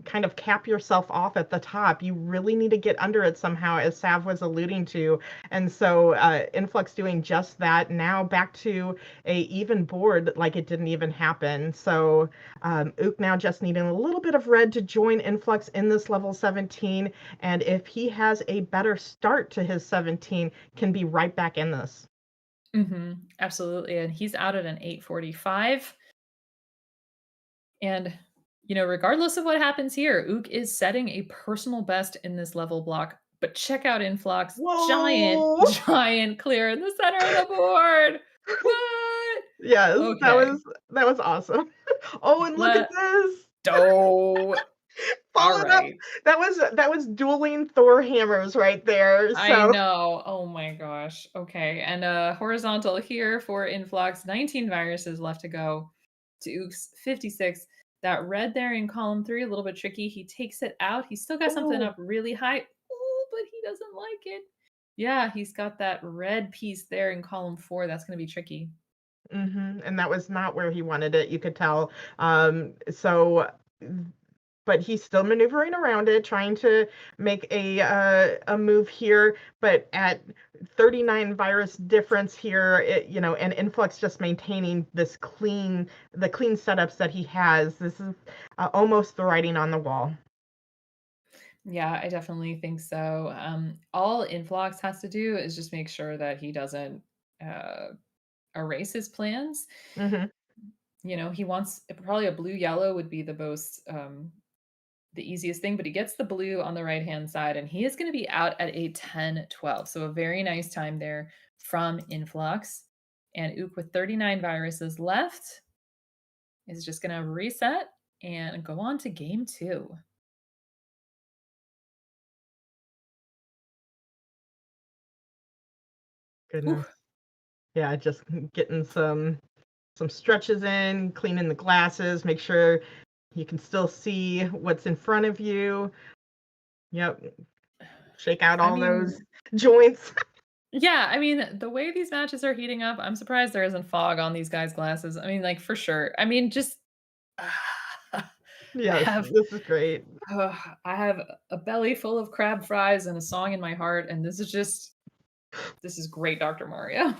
kind of cap yourself off at the top, you really need to get under it somehow, as Sav was alluding to, and so, Influx doing just that, now back to a even board like it didn't even happen, so, Ook now just needing a little bit of red to join Influx in this level 17, and if he has a better start to his 17, can be right back in this. Absolutely, and he's out at an 8:45. And, regardless of what happens here, Ook is setting a personal best in this level block. But check out Influx, giant, Whoa! giant clear in the center of the board. What? Yes, Okay. that was awesome. Oh, and look at Let this. go. All Followed up. right. That was dueling Thor hammers right there. I So know. Oh my gosh. Okay. And horizontal here for Influx. 19 viruses left to go to Ooks 56. That red there in column 3, a little bit tricky. He takes it out. He's still got something oh, up really high. Ooh, but he doesn't like it. Yeah, he's got that red piece there in column 4. That's going to be tricky. and that was not where he wanted it, you could tell. So but he's still maneuvering around it, trying to make a move here. But at 39 virus difference here, and Influx just maintaining the clean setups that he has. This is almost the writing on the wall. Yeah, I definitely think so. All Influx has to do is just make sure that he doesn't uh, erase his plans. hmm He wants probably a blue yellow would be the most the easiest thing, but he gets the blue on the right hand side and he is going to be out at a 10-12. So a very nice time there from Influx. And Ook with 39 viruses left is just going to reset and go on to game 2. Whew. Goodness. Yeah, just getting some stretches in, cleaning the glasses, make sure you can still see what's in front of you. Yep. Shake out I all those mean, joints. yeah, I mean, the way these matches are heating up, I'm surprised there isn't fog on these guys' glasses. I mean, like for sure. I mean, just I Yes, have this is great. I have a belly full of crab fries and a song in my heart, and this is great, Dr. Mario.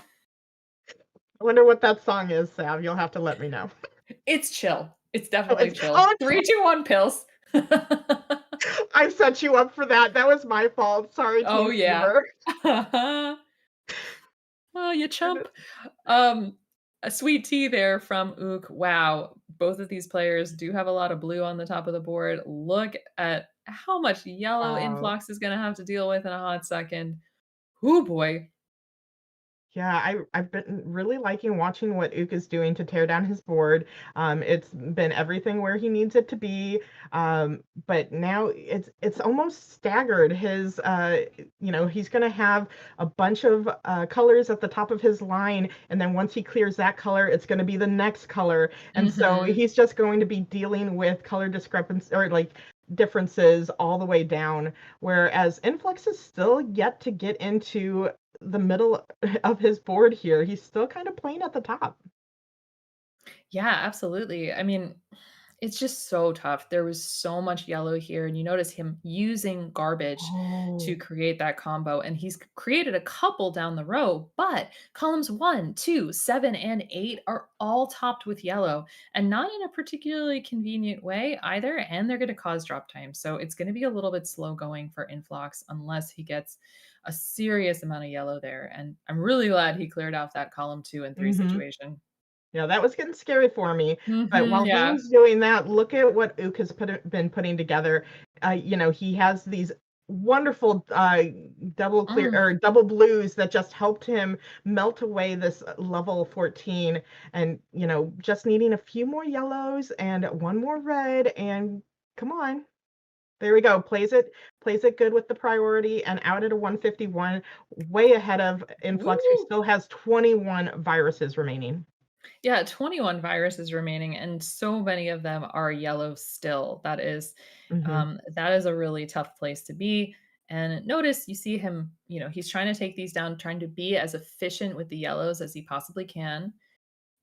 I wonder what that song is, Sav. You'll have to let me know. It's chill. It's Oh, definitely it's chill. oh, 3, 2, 1 pills. I set you up for that. That was my fault. Sorry, Oh Team yeah. Fever. Oh, you chump. Goodness. A sweet tea there from Ook. Wow, both of these players do have a lot of blue on the top of the board. Look at how much yellow Wow. Influx is going to have to deal with in a hot second. Oh boy. Yeah, I've been really liking watching what Ook is doing to tear down his board. It's been everything where he needs it to be. But now it's almost staggered. He's gonna have a bunch of colors at the top of his line, and then once he clears that color, it's gonna be the next color. And so Mhm. he's just going to be dealing with color discrepancy or like differences all the way down. Whereas Influx is still yet to get into the middle of his board here. He's still kind of playing at the top. Yeah, absolutely. I mean, it's just so tough. There was so much yellow here, and you notice him using garbage to Oh, create that combo, and he's created a couple down the row, but columns 1, 2, 7, and 8 are all topped with yellow, and not in a particularly convenient way either, and they're going to cause drop time. So it's going to be a little bit slow going for Influx unless he gets a serious amount of yellow there. And I'm really glad he cleared off that column 2 and 3 mhm. situation. Yeah, that was getting scary for me. But while Yeah. he's doing that, look at what Ook has been putting together. He has these wonderful double clear Mm. or double blues that just helped him melt away this level 14, and just needing a few more yellows and one more red, and come on, there we go. Plays it good with the priority and out at a 151, way ahead of Influx, who Woo! still has 21 viruses remaining. Yeah, 21 viruses remaining, and so many of them are yellow still. Hmm. That is a really tough place to be. And notice you see him, he's trying to take these down, trying to be as efficient with the yellows as he possibly can.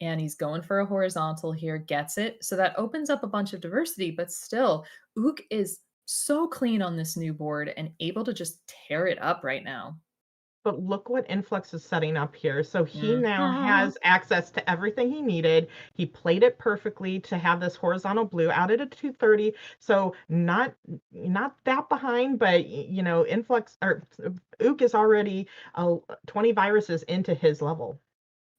And he's going for a horizontal here, gets it. So that opens up a bunch of diversity, but still, Ook is so clean on this new board and able to just tear it up right now. But look what Influx is setting up here. So he now Mhm. has access to everything he needed. He played it perfectly to have this horizontal blue out at a 230. So not that behind, but Influx or Ook is already 20 viruses into his level.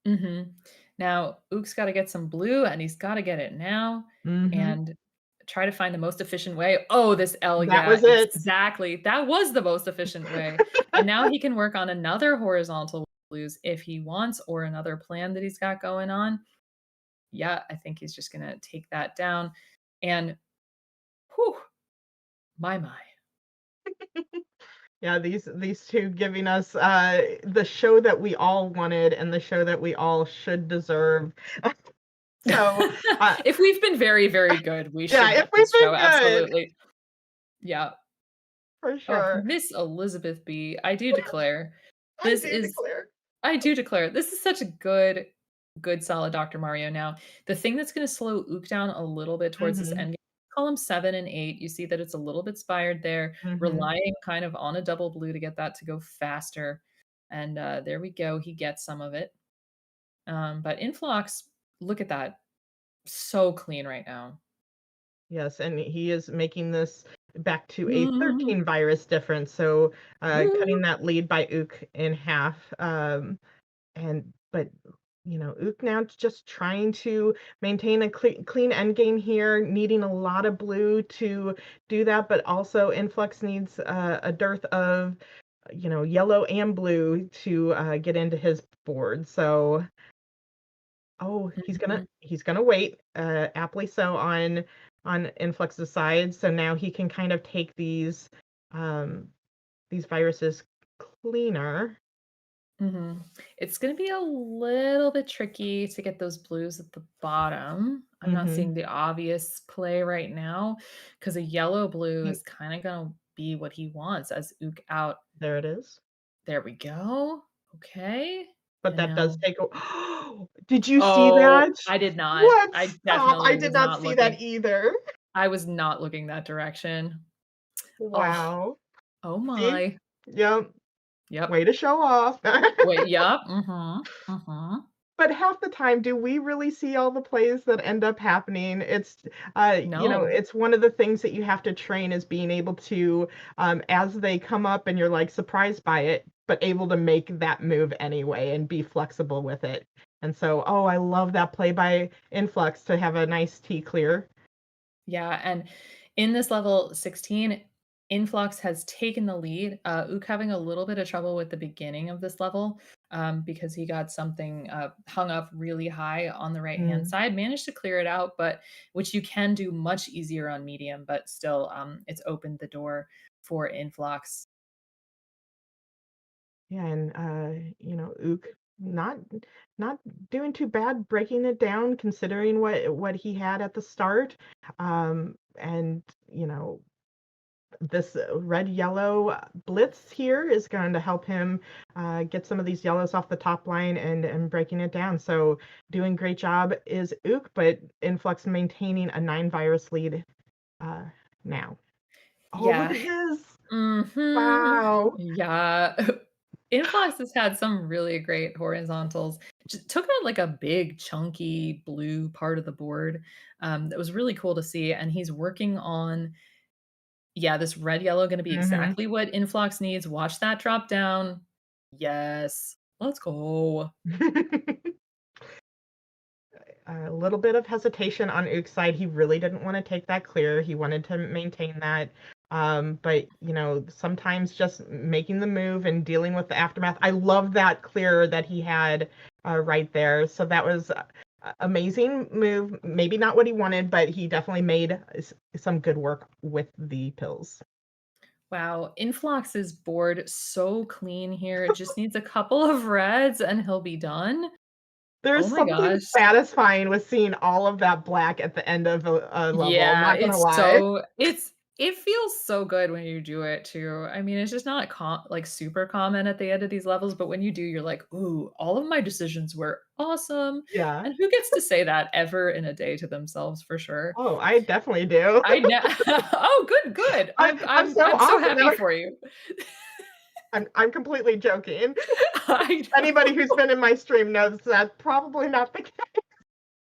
Mhm. Now, Ook's gotta get some blue, and he's gotta get it now, Hmm. and try to find the most efficient way. Oh, this L, That yeah, was it. exactly. That was the most efficient way. And now he can work on another horizontal blues if he wants, or another plan that he's got going on. Yeah, I think he's just gonna take that down, and whew, my. Yeah, these two giving us the show that we all wanted and the show that we all should deserve. So, uh, If we've been very, very good, we yeah, should if get we've this show, been good, absolutely. Yeah. for Oh, sure. Miss Elizabeth B, I do declare, I this do is declare. I do declare, this is such a good solid Dr. Mario now. The thing that's gonna slow Ook down a little bit towards this Mhm, end, column 7 and 8, you see that it's a little bit spired there, mhm. relying kind of on a double blue to get that to go faster, and, there we go, he gets some of it. But Influx, look at that, so clean right now. Yes, and he is making this back to a Mm, 13 virus difference, so, woo. cutting that lead by Ook in half, but, Ook now just trying to maintain a clean end game here, needing a lot of blue to do that, but also Influx needs, a dearth of, yellow and blue to, get into his board, so oh, Mhm, he's gonna wait, aptly so on Influx's side, so now he can kind of take these viruses cleaner. mhm. It's gonna be a little bit tricky to get those blues at the bottom. I'm not Mhm. seeing the obvious play right now because a yellow blue He is kinda gonna be what he wants as Ook out. There it is. There we go. Okay. But And that does now take a Did you see oh, that? I did not. What? I Stop, I definitely did was not not see that looking. either. I was not looking that direction. Oh, Wow. oh See? my. Yep, Yep. way to show off. Wait, yep. Mhm. Mhm. But half the time, do we really see all the plays that end up happening? No. It's one of the things that you have to train is being able to, as they come up and you're like surprised by it, but able to make that move anyway and be flexible with it. And so, oh, I love that play by Influx to have a nice T clear. Yeah, and in this level 16, Influx has taken the lead. Ook having a little bit of trouble with the beginning of this level because he got something hung up really high on the right hand Mm. side. Managed to clear it out, but which you can do much easier on medium. But still, it's opened the door for Influx. Yeah, and Ook not not doing too bad breaking it down considering what he had at the start. And this red yellow blitz here is going to help him get some of these yellows off the top line and breaking it down. So doing great job is Ook, but Influx maintaining a 9 virus lead uh, now. Oh, look Yeah. at this! Hmm. Wow. Yeah. Influx has had some really great horizontals. Just took out like a big chunky blue part of the board. That was really cool to see. And he's working on, yeah, this red yellow going to be Hmm. exactly what Influx needs. Watch that drop down. Yes. Let's go. A little bit of hesitation on Ook's side. He really didn't want to take that clear. He wanted to maintain that. But sometimes just making the move and dealing with the aftermath. I love that clear that he had right there. So that was amazing move. Maybe not what he wanted, but he definitely made some good work with the pills. Wow, Inflox's board so clean here. It just needs a couple of reds and he'll be done. Oh There's my something gosh. satisfying with seeing all of that black at the end of a level. I'm Yeah, not gonna lie. it feels so good when you do it too. I mean, it's just not like super common at the end of these levels, but when you do, you're like, "Ooh, all of my decisions were awesome." Yeah. And who gets to say that ever in a day to themselves for sure? Oh, I definitely do. I know. Oh, good, good. I'm so I'm so often happy for you. I'm completely joking. I Anybody know. who's been in my stream knows that's probably not the case.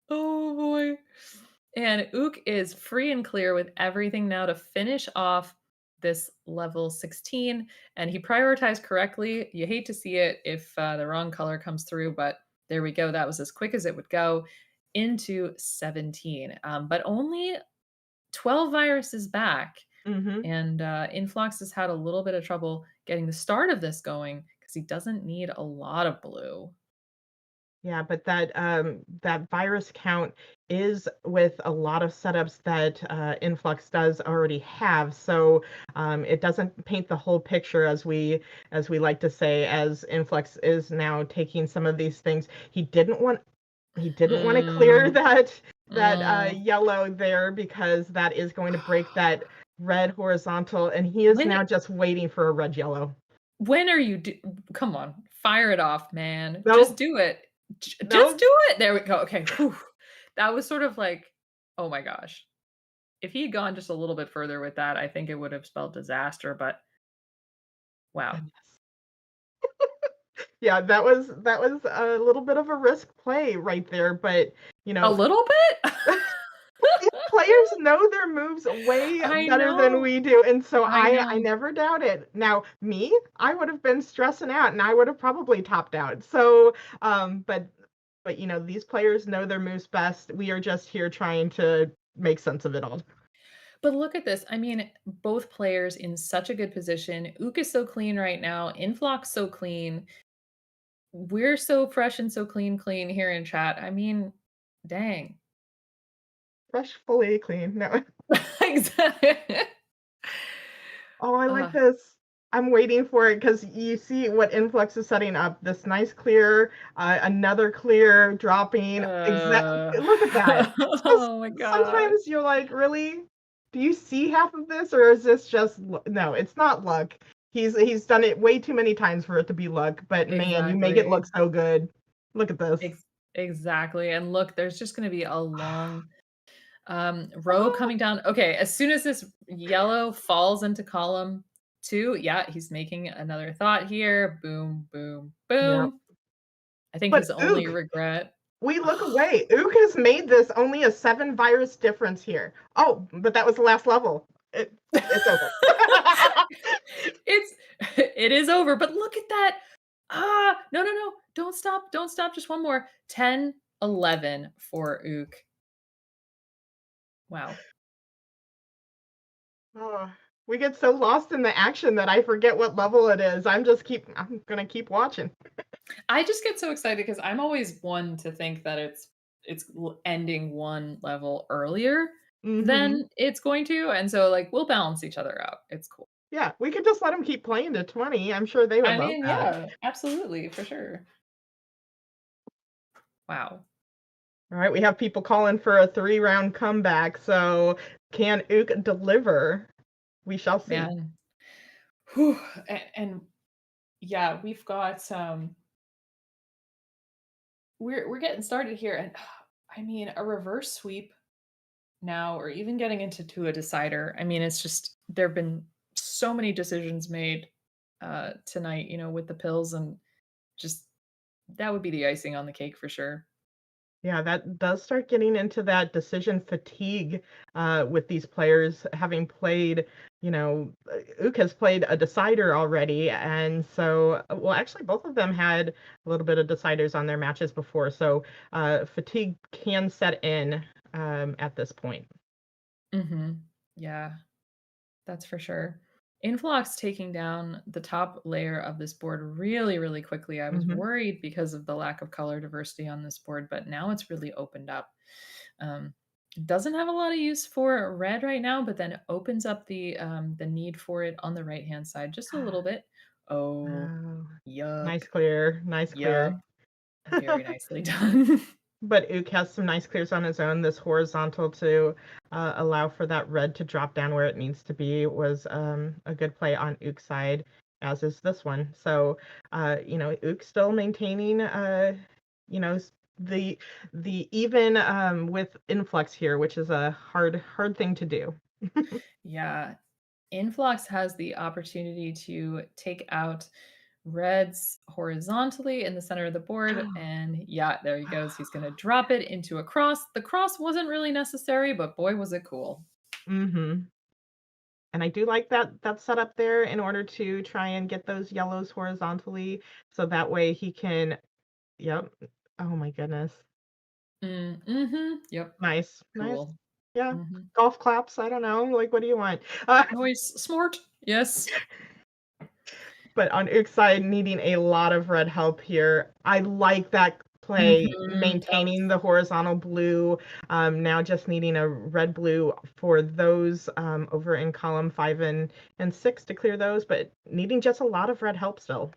Oh boy. And Ook is free and clear with everything now to finish off this level 16. And he prioritized correctly. You hate to see it if the wrong color comes through, but there we go. That was as quick as it would go into 17. But only 12 viruses back. Mhm. And Influx has had a little bit of trouble getting the start of this going because he doesn't need a lot of blue. Yeah, but that virus count is with a lot of setups that Influx does already have. So it doesn't paint the whole picture as we like to say, as Influx is now taking some of these things. He didn't want to clear Mm, that mm. yellow there because that is going to break that red horizontal, and he is When now just waiting for a red yellow. when are you come on, fire it off, man. Just Nope, do it. Just nope. do it. There we go. Okay. Whew. That was sort of like, oh my gosh. If he had gone just a little bit further with that, I think it would have spelled disaster, but wow. Goodness. Yeah, that was a little bit of a risk play right there, but you A know, little bit? these players know their moves way I better than know. we do, and so I I know. never doubt it. Now, me, I would have been stressing out, and I would have probably topped out. So, but these players know their moves best. We are just here trying to make sense of it all. But look at this. I mean, both players in such a good position. Ook is so clean right now. Inflox so clean. We're so fresh and so clean here in chat. I mean, dang. Fresh, fully clean. No. Exactly. Oh, I like Uh, this. I'm waiting for it because you see what Influx is setting up. This nice clear, another clear dropping. uh, Look at that. oh my gosh. Sometimes you're like, really? Do you see half of this, or is this just no? It's not luck. He's done it way too many times for it to be luck. But man, you make it Exactly. look so good. Look at this. Exactly. And look, there's just going to be a long row Ah, coming down. Okay, as soon as this yellow falls into column 2, yeah, he's making another thought here. Boom, boom, yeah. boom. I think But his only Ook, regret. we look away. Ook has made this only a 7 virus difference here. Oh, but that was the last level. It's over. It's it is over, but look at that. Ah, no, no, no. Don't stop. Don't stop. Just one more. 10, 11 for Ook. Wow. Oh, we get so lost in the action that I forget what level it is. I'm gonna keep watching. I just get so excited because I'm always one to think that ending one level earlier Hmm. than it's going to, and so like we'll balance each other out. It's cool. Yeah, we could just let them keep playing to 20. I'm sure they would I love mean, that. yeah, absolutely, for sure. Wow, All right, we have people calling for a 3-round comeback. So can Ook deliver? We shall see. man. Whew. And yeah, we've got we're getting started here, and I mean a reverse sweep now, or even getting into a decider. I mean, it's just there have been so many decisions made tonight, with the pills, and just that would be the icing on the cake for sure. Yeah, that does start getting into that decision fatigue with these players having played, Ook has played a decider already. And so, well, actually, both of them had a little bit of deciders on their matches before. So fatigue can set in at this point. Hmm. Yeah, That's for sure. Influx taking down the top layer of this board really, really quickly. I was Mhm. worried because of the lack of color diversity on this board, but now it's really opened up. Um, doesn't have a lot of use for red right now, but then it opens up the need for it on the right hand side just a little bit. Oh, Oh, yuck, nice clear, nice yuck! clear. Very nicely done. But Ook has some nice clears on his own. This horizontal to allow for that red to drop down where it needs to be was a good play on Ook's side, as is this one. So, Ook still maintaining, the even with influx here, which is a hard thing to do. Yeah, Influx has the opportunity to take out reds horizontally in the center of the board. And yeah, there he goes. He's going to drop it into a cross. The cross wasn't really necessary, but boy, was it cool. Mm-hmm. And I do like that setup there in order to try and get those yellows horizontally, so that way he can. Yep. Oh my goodness. Yep. Nice, nice. Cool. Yeah. hmm Golf claps. I don't know. Like, what do you want? Noise. Smart. Yes. But on Uke's side, needing a lot of red help here. I like that play, That was maintaining the horizontal blue. Now just needing a red blue for those over in column 5 and 6 to clear those, but needing just a lot of red help still.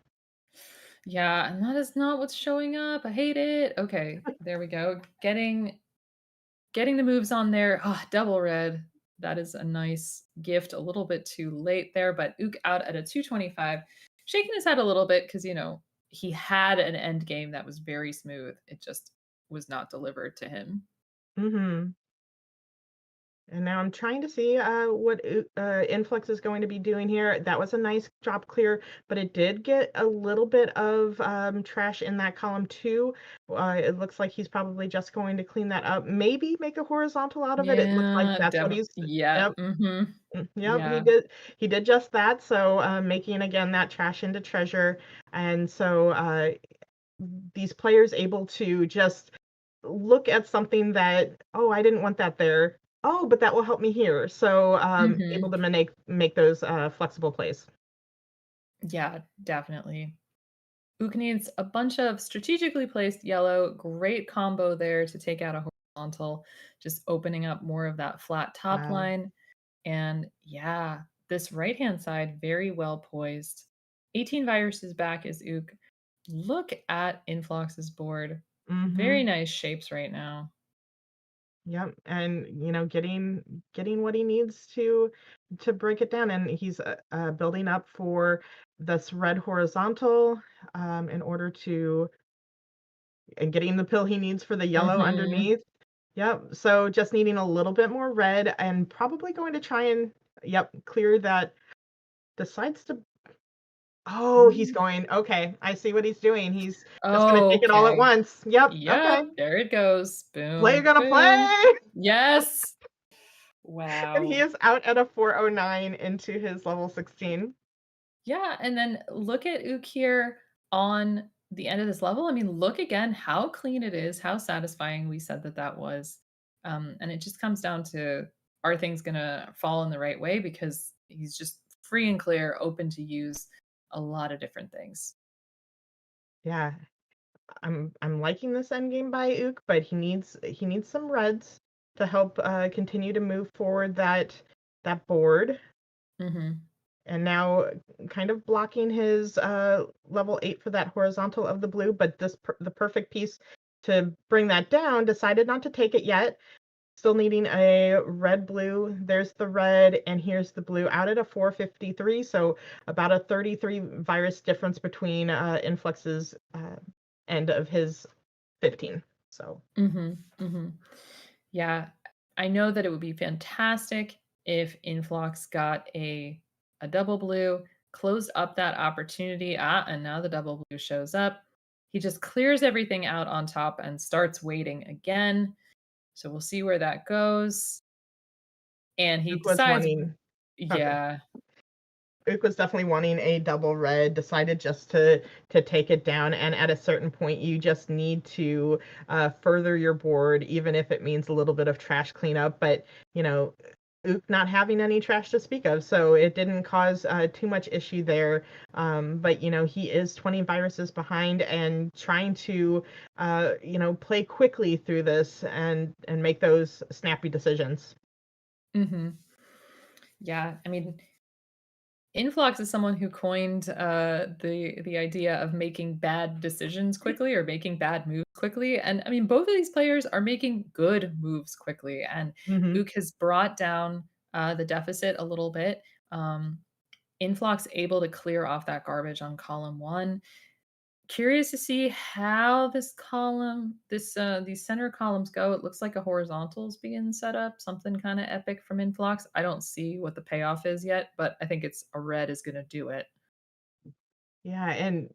yeah, and that is not what's showing up. I hate it. Okay, there we go. Getting the moves on there. Ah, double red. That is a nice gift. A little bit too late there, but Ook out at a 225, shaking his head a little bit because he had an end game that was very smooth. It just was not delivered to him. Mm-hmm. And now I'm trying to see what Influx is going to be doing here. That was a nice drop clear, but it did get a little bit of trash in that column too. It looks like he's probably just going to clean that up. Maybe make a horizontal out of it. It looks like Yeah, that's what he's. yeah. Yep. Yep, he Yeah. did. He did just that. So making again that trash into treasure, and so these players able to just look at something that, oh, I didn't want that there. Oh, but that will help me here. So able Mhm. to make those flexible plays. Yeah, definitely. Ook needs a bunch of strategically placed yellow. Great combo there to take out a horizontal, just opening up more of that flat top Wow. line. And yeah, this right hand side, very well poised. 18 viruses back is Ook. Look at Influx's board. Very Mm-hmm. nice shapes right now. Yep, and getting what he needs to break it down, and he's building up for this red horizontal in order to and getting the pill he needs for the yellow hmm underneath. Yep. So just needing a little bit more red and probably going to try and clear that decides to. Oh, he's going. Okay, I see what he's doing. He's just going to take it all at Okay. once. Yep. Okay. Yep. There it goes. Player Boom. gonna Boom. play. Yes. And he Wow. is out at a 409 into his level 16. Yeah, and then look at Ook here on the end of this level. I mean, look again how clean it is, how satisfying we said that that was. And it just comes down to, are things going to fall in the right way? Because he's just free and clear, open to use a lot of different things. Yeah, I'm liking this end game by Ook, but he needs some reds to help continue to move forward that board. hmm And now kind of blocking his level 8 for that horizontal of the blue, but the perfect piece to bring that down, decided not to take it yet. Still needing a red blue. There's the red, and here's the blue out at a 453. So about a 33 virus difference between Influx's end of his 15. So hmm hmm Yeah, I know that it would be fantastic if Influx got a double blue, closed up that opportunity. And now the double blue shows up. He just clears everything out on top and starts waiting again. So we'll see where that goes. And he Ook was decides, wanting. Okay. yeah, Ook was definitely wanting a double red, decided just to take it down, and at a certain point you just need to further your board, even if it means a little bit of trash cleanup. But Ook not having any trash to speak of, so it didn't cause too much issue there. But he is 20 viruses behind and trying to play quickly through this and make those snappy decisions. Mm-hmm. Yeah, I mean, Influx is someone who coined the idea of making bad decisions quickly or making bad moves quickly. And I mean, both of these players are making good moves quickly. And Hmm. Ook has brought down the deficit a little bit. Influx able to clear off that garbage on column 1. Curious to see how this column, these center columns go. It looks like a horizontal is being set up, something kind of epic from Influx. I don't see what the payoff is yet, but I think it's a red is going to do it. Yeah, and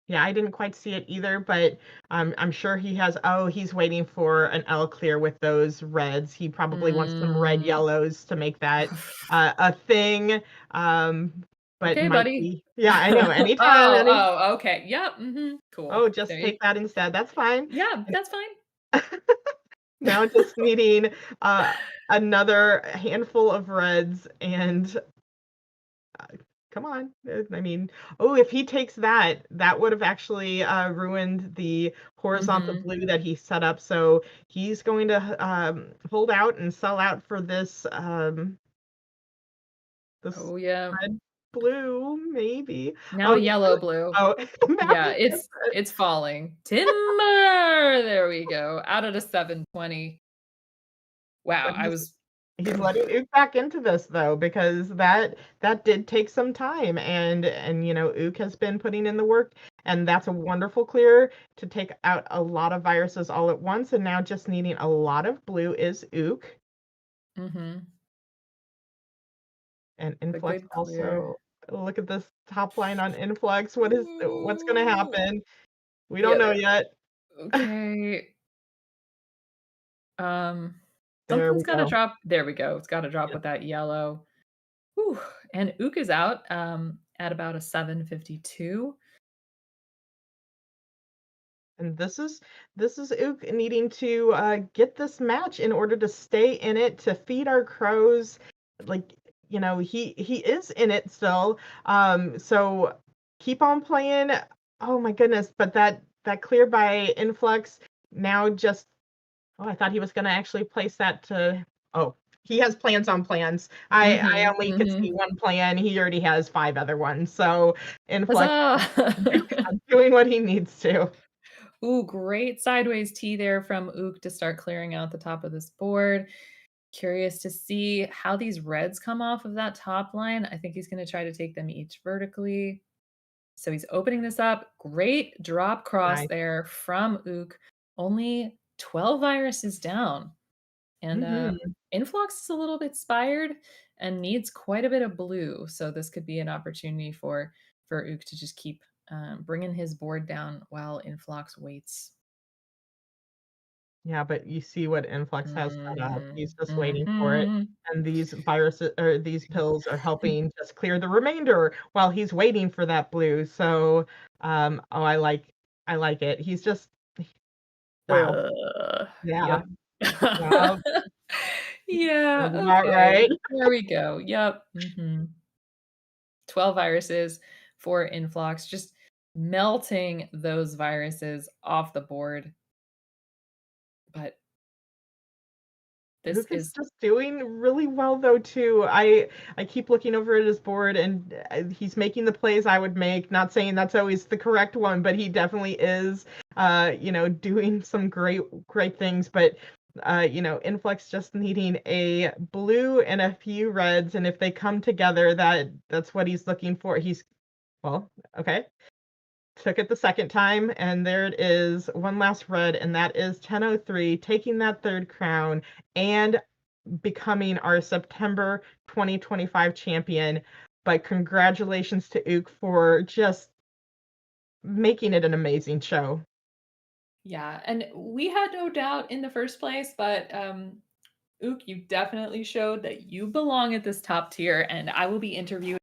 yeah, I didn't quite see it either, but I'm sure he's waiting for an L clear with those reds. He probably wants some red Mm. yellows to make that a thing. But Okay, might buddy. be, yeah, I know, anytime, Oh, okay. Yep. Cool. oh, just There you. take that instead. That's fine. Yeah, that's fine. Now just needing another handful of reds and come on. I mean, oh, if he takes that, that would have actually ruined the horizontal Mhm. blue that he set up. So he's going to hold out and sell out for this Oh yeah. red blue, maybe. Now Oh, yellow blue. oh, Yeah, Matthew gets it. it's falling. Timber. There we go. Out of the 720. But Wow, I was he's letting Ook back into this though, because that did take some time, and Ook has been putting in the work, and that's a wonderful clear to take out a lot of viruses all at once, and now just needing a lot of blue is Ook, Mhm. and A Influx good clear. also. Look at this top line on Influx. What's going to Ooh. happen? We don't Yeah, know yet. okay. Um, There we something's gotta go. drop. There we go. It's gotta drop Yep. with that yellow. Whew, and Ook is out, at about a 752. And this is Ook needing to get this match in order to stay in it, to feed our crows. Like, he is in it still. So keep on playing. Oh my goodness, but that clear by Influx now just, oh, I thought he was gonna actually place that to, oh, he has plans on plans. I Mhm, only could see mhm. one plan. He already has 5 other ones. So Influx Huzzah! doing what he needs to. Ooh, great sideways T there from Ook to start clearing out the top of this board. Curious to see how these reds come off of that top line. I think he's gonna try to take them each vertically. So he's opening this up. Great drop cross Nice. there from Ook. Only 12 viruses down. And Mhm. Influx is a little bit spired and needs quite a bit of blue. So this could be an opportunity for Ook to just keep bringing his board down while Influx waits. Yeah, but you see what Influx has set up. Mhm, He's just waiting for it. mhm. And these viruses or these pills are helping just clear the remainder while he's waiting for that blue. So, oh, I like it. He's just, wow. Yeah. Yep. Yeah. Yeah, Sounds about okay. right. There we go. Yep. 12 viruses for Influx, just melting those viruses off the board. But this Hook is is just doing really well though too. I keep looking over at his board, and he's making the plays I would make. Not saying that's always the correct one, but he definitely is. Doing some great things. But Influx just needing a blue and a few reds, and if they come together, that's what he's looking for. He's, well, okay. Took it the second time, and there it is. One last red, and that is 10:03, taking that third crown and becoming our September 2025 champion. But congratulations to Ook for just making it an amazing show. yeah, and we had no doubt in the first place, but Ook, you definitely showed that you belong at this top tier, and I will be interviewing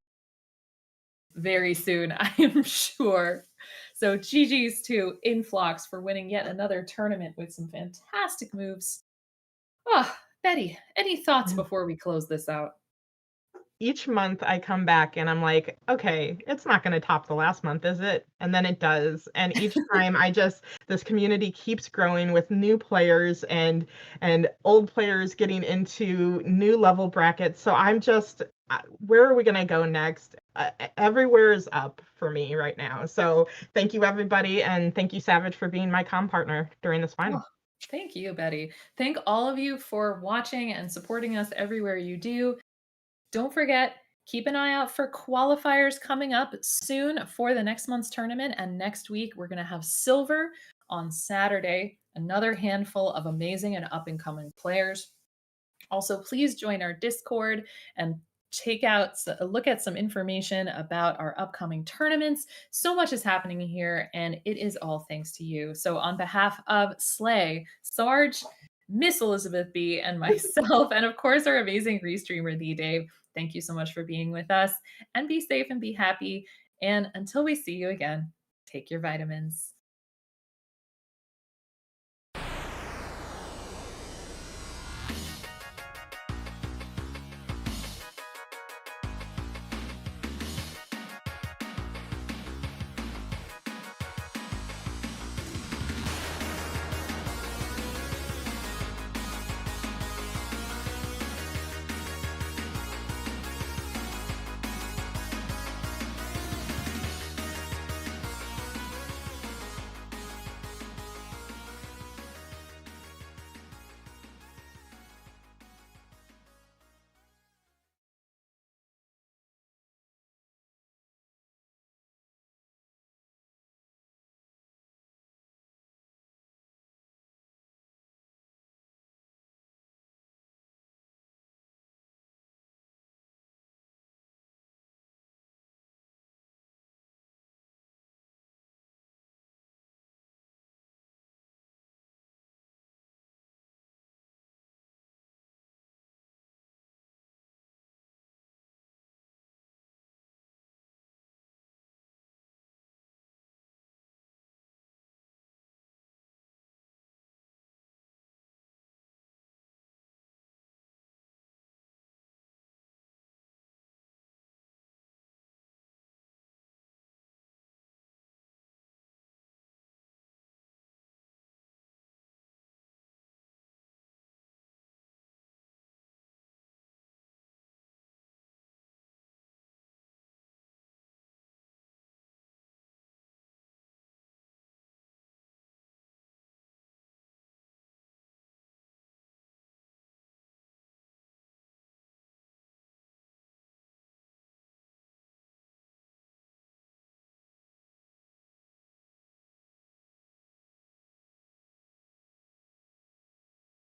very soon, I am sure. So GG's to Influx for winning yet another tournament with some fantastic moves. Ah, Betty, any thoughts Yeah. before we close this out? Each month I come back and I'm like, okay, it's not going to top the last month, is it? And then it does. And each time this community keeps growing with new players and old players getting into new level brackets. So I'm just, where are we going to go next? Everywhere is up for me right now. So thank you, everybody. And thank you, Savage, for being my comm partner during this final. Oh, thank you, Betty. Thank all of you for watching and supporting us everywhere you do. Don't forget, keep an eye out for qualifiers coming up soon for the next month's tournament. And next week, we're going to have silver on Saturday, another handful of amazing and up and coming players. Also, please join our Discord and look at some information about our upcoming tournaments. So much is happening here, and it is all thanks to you. So, on behalf of Slay, Sarge, Miss Elizabeth B, and myself, and of course our amazing restreamer, The Dave, thank you so much for being with us. And be safe and be happy. And until we see you again, take your vitamins.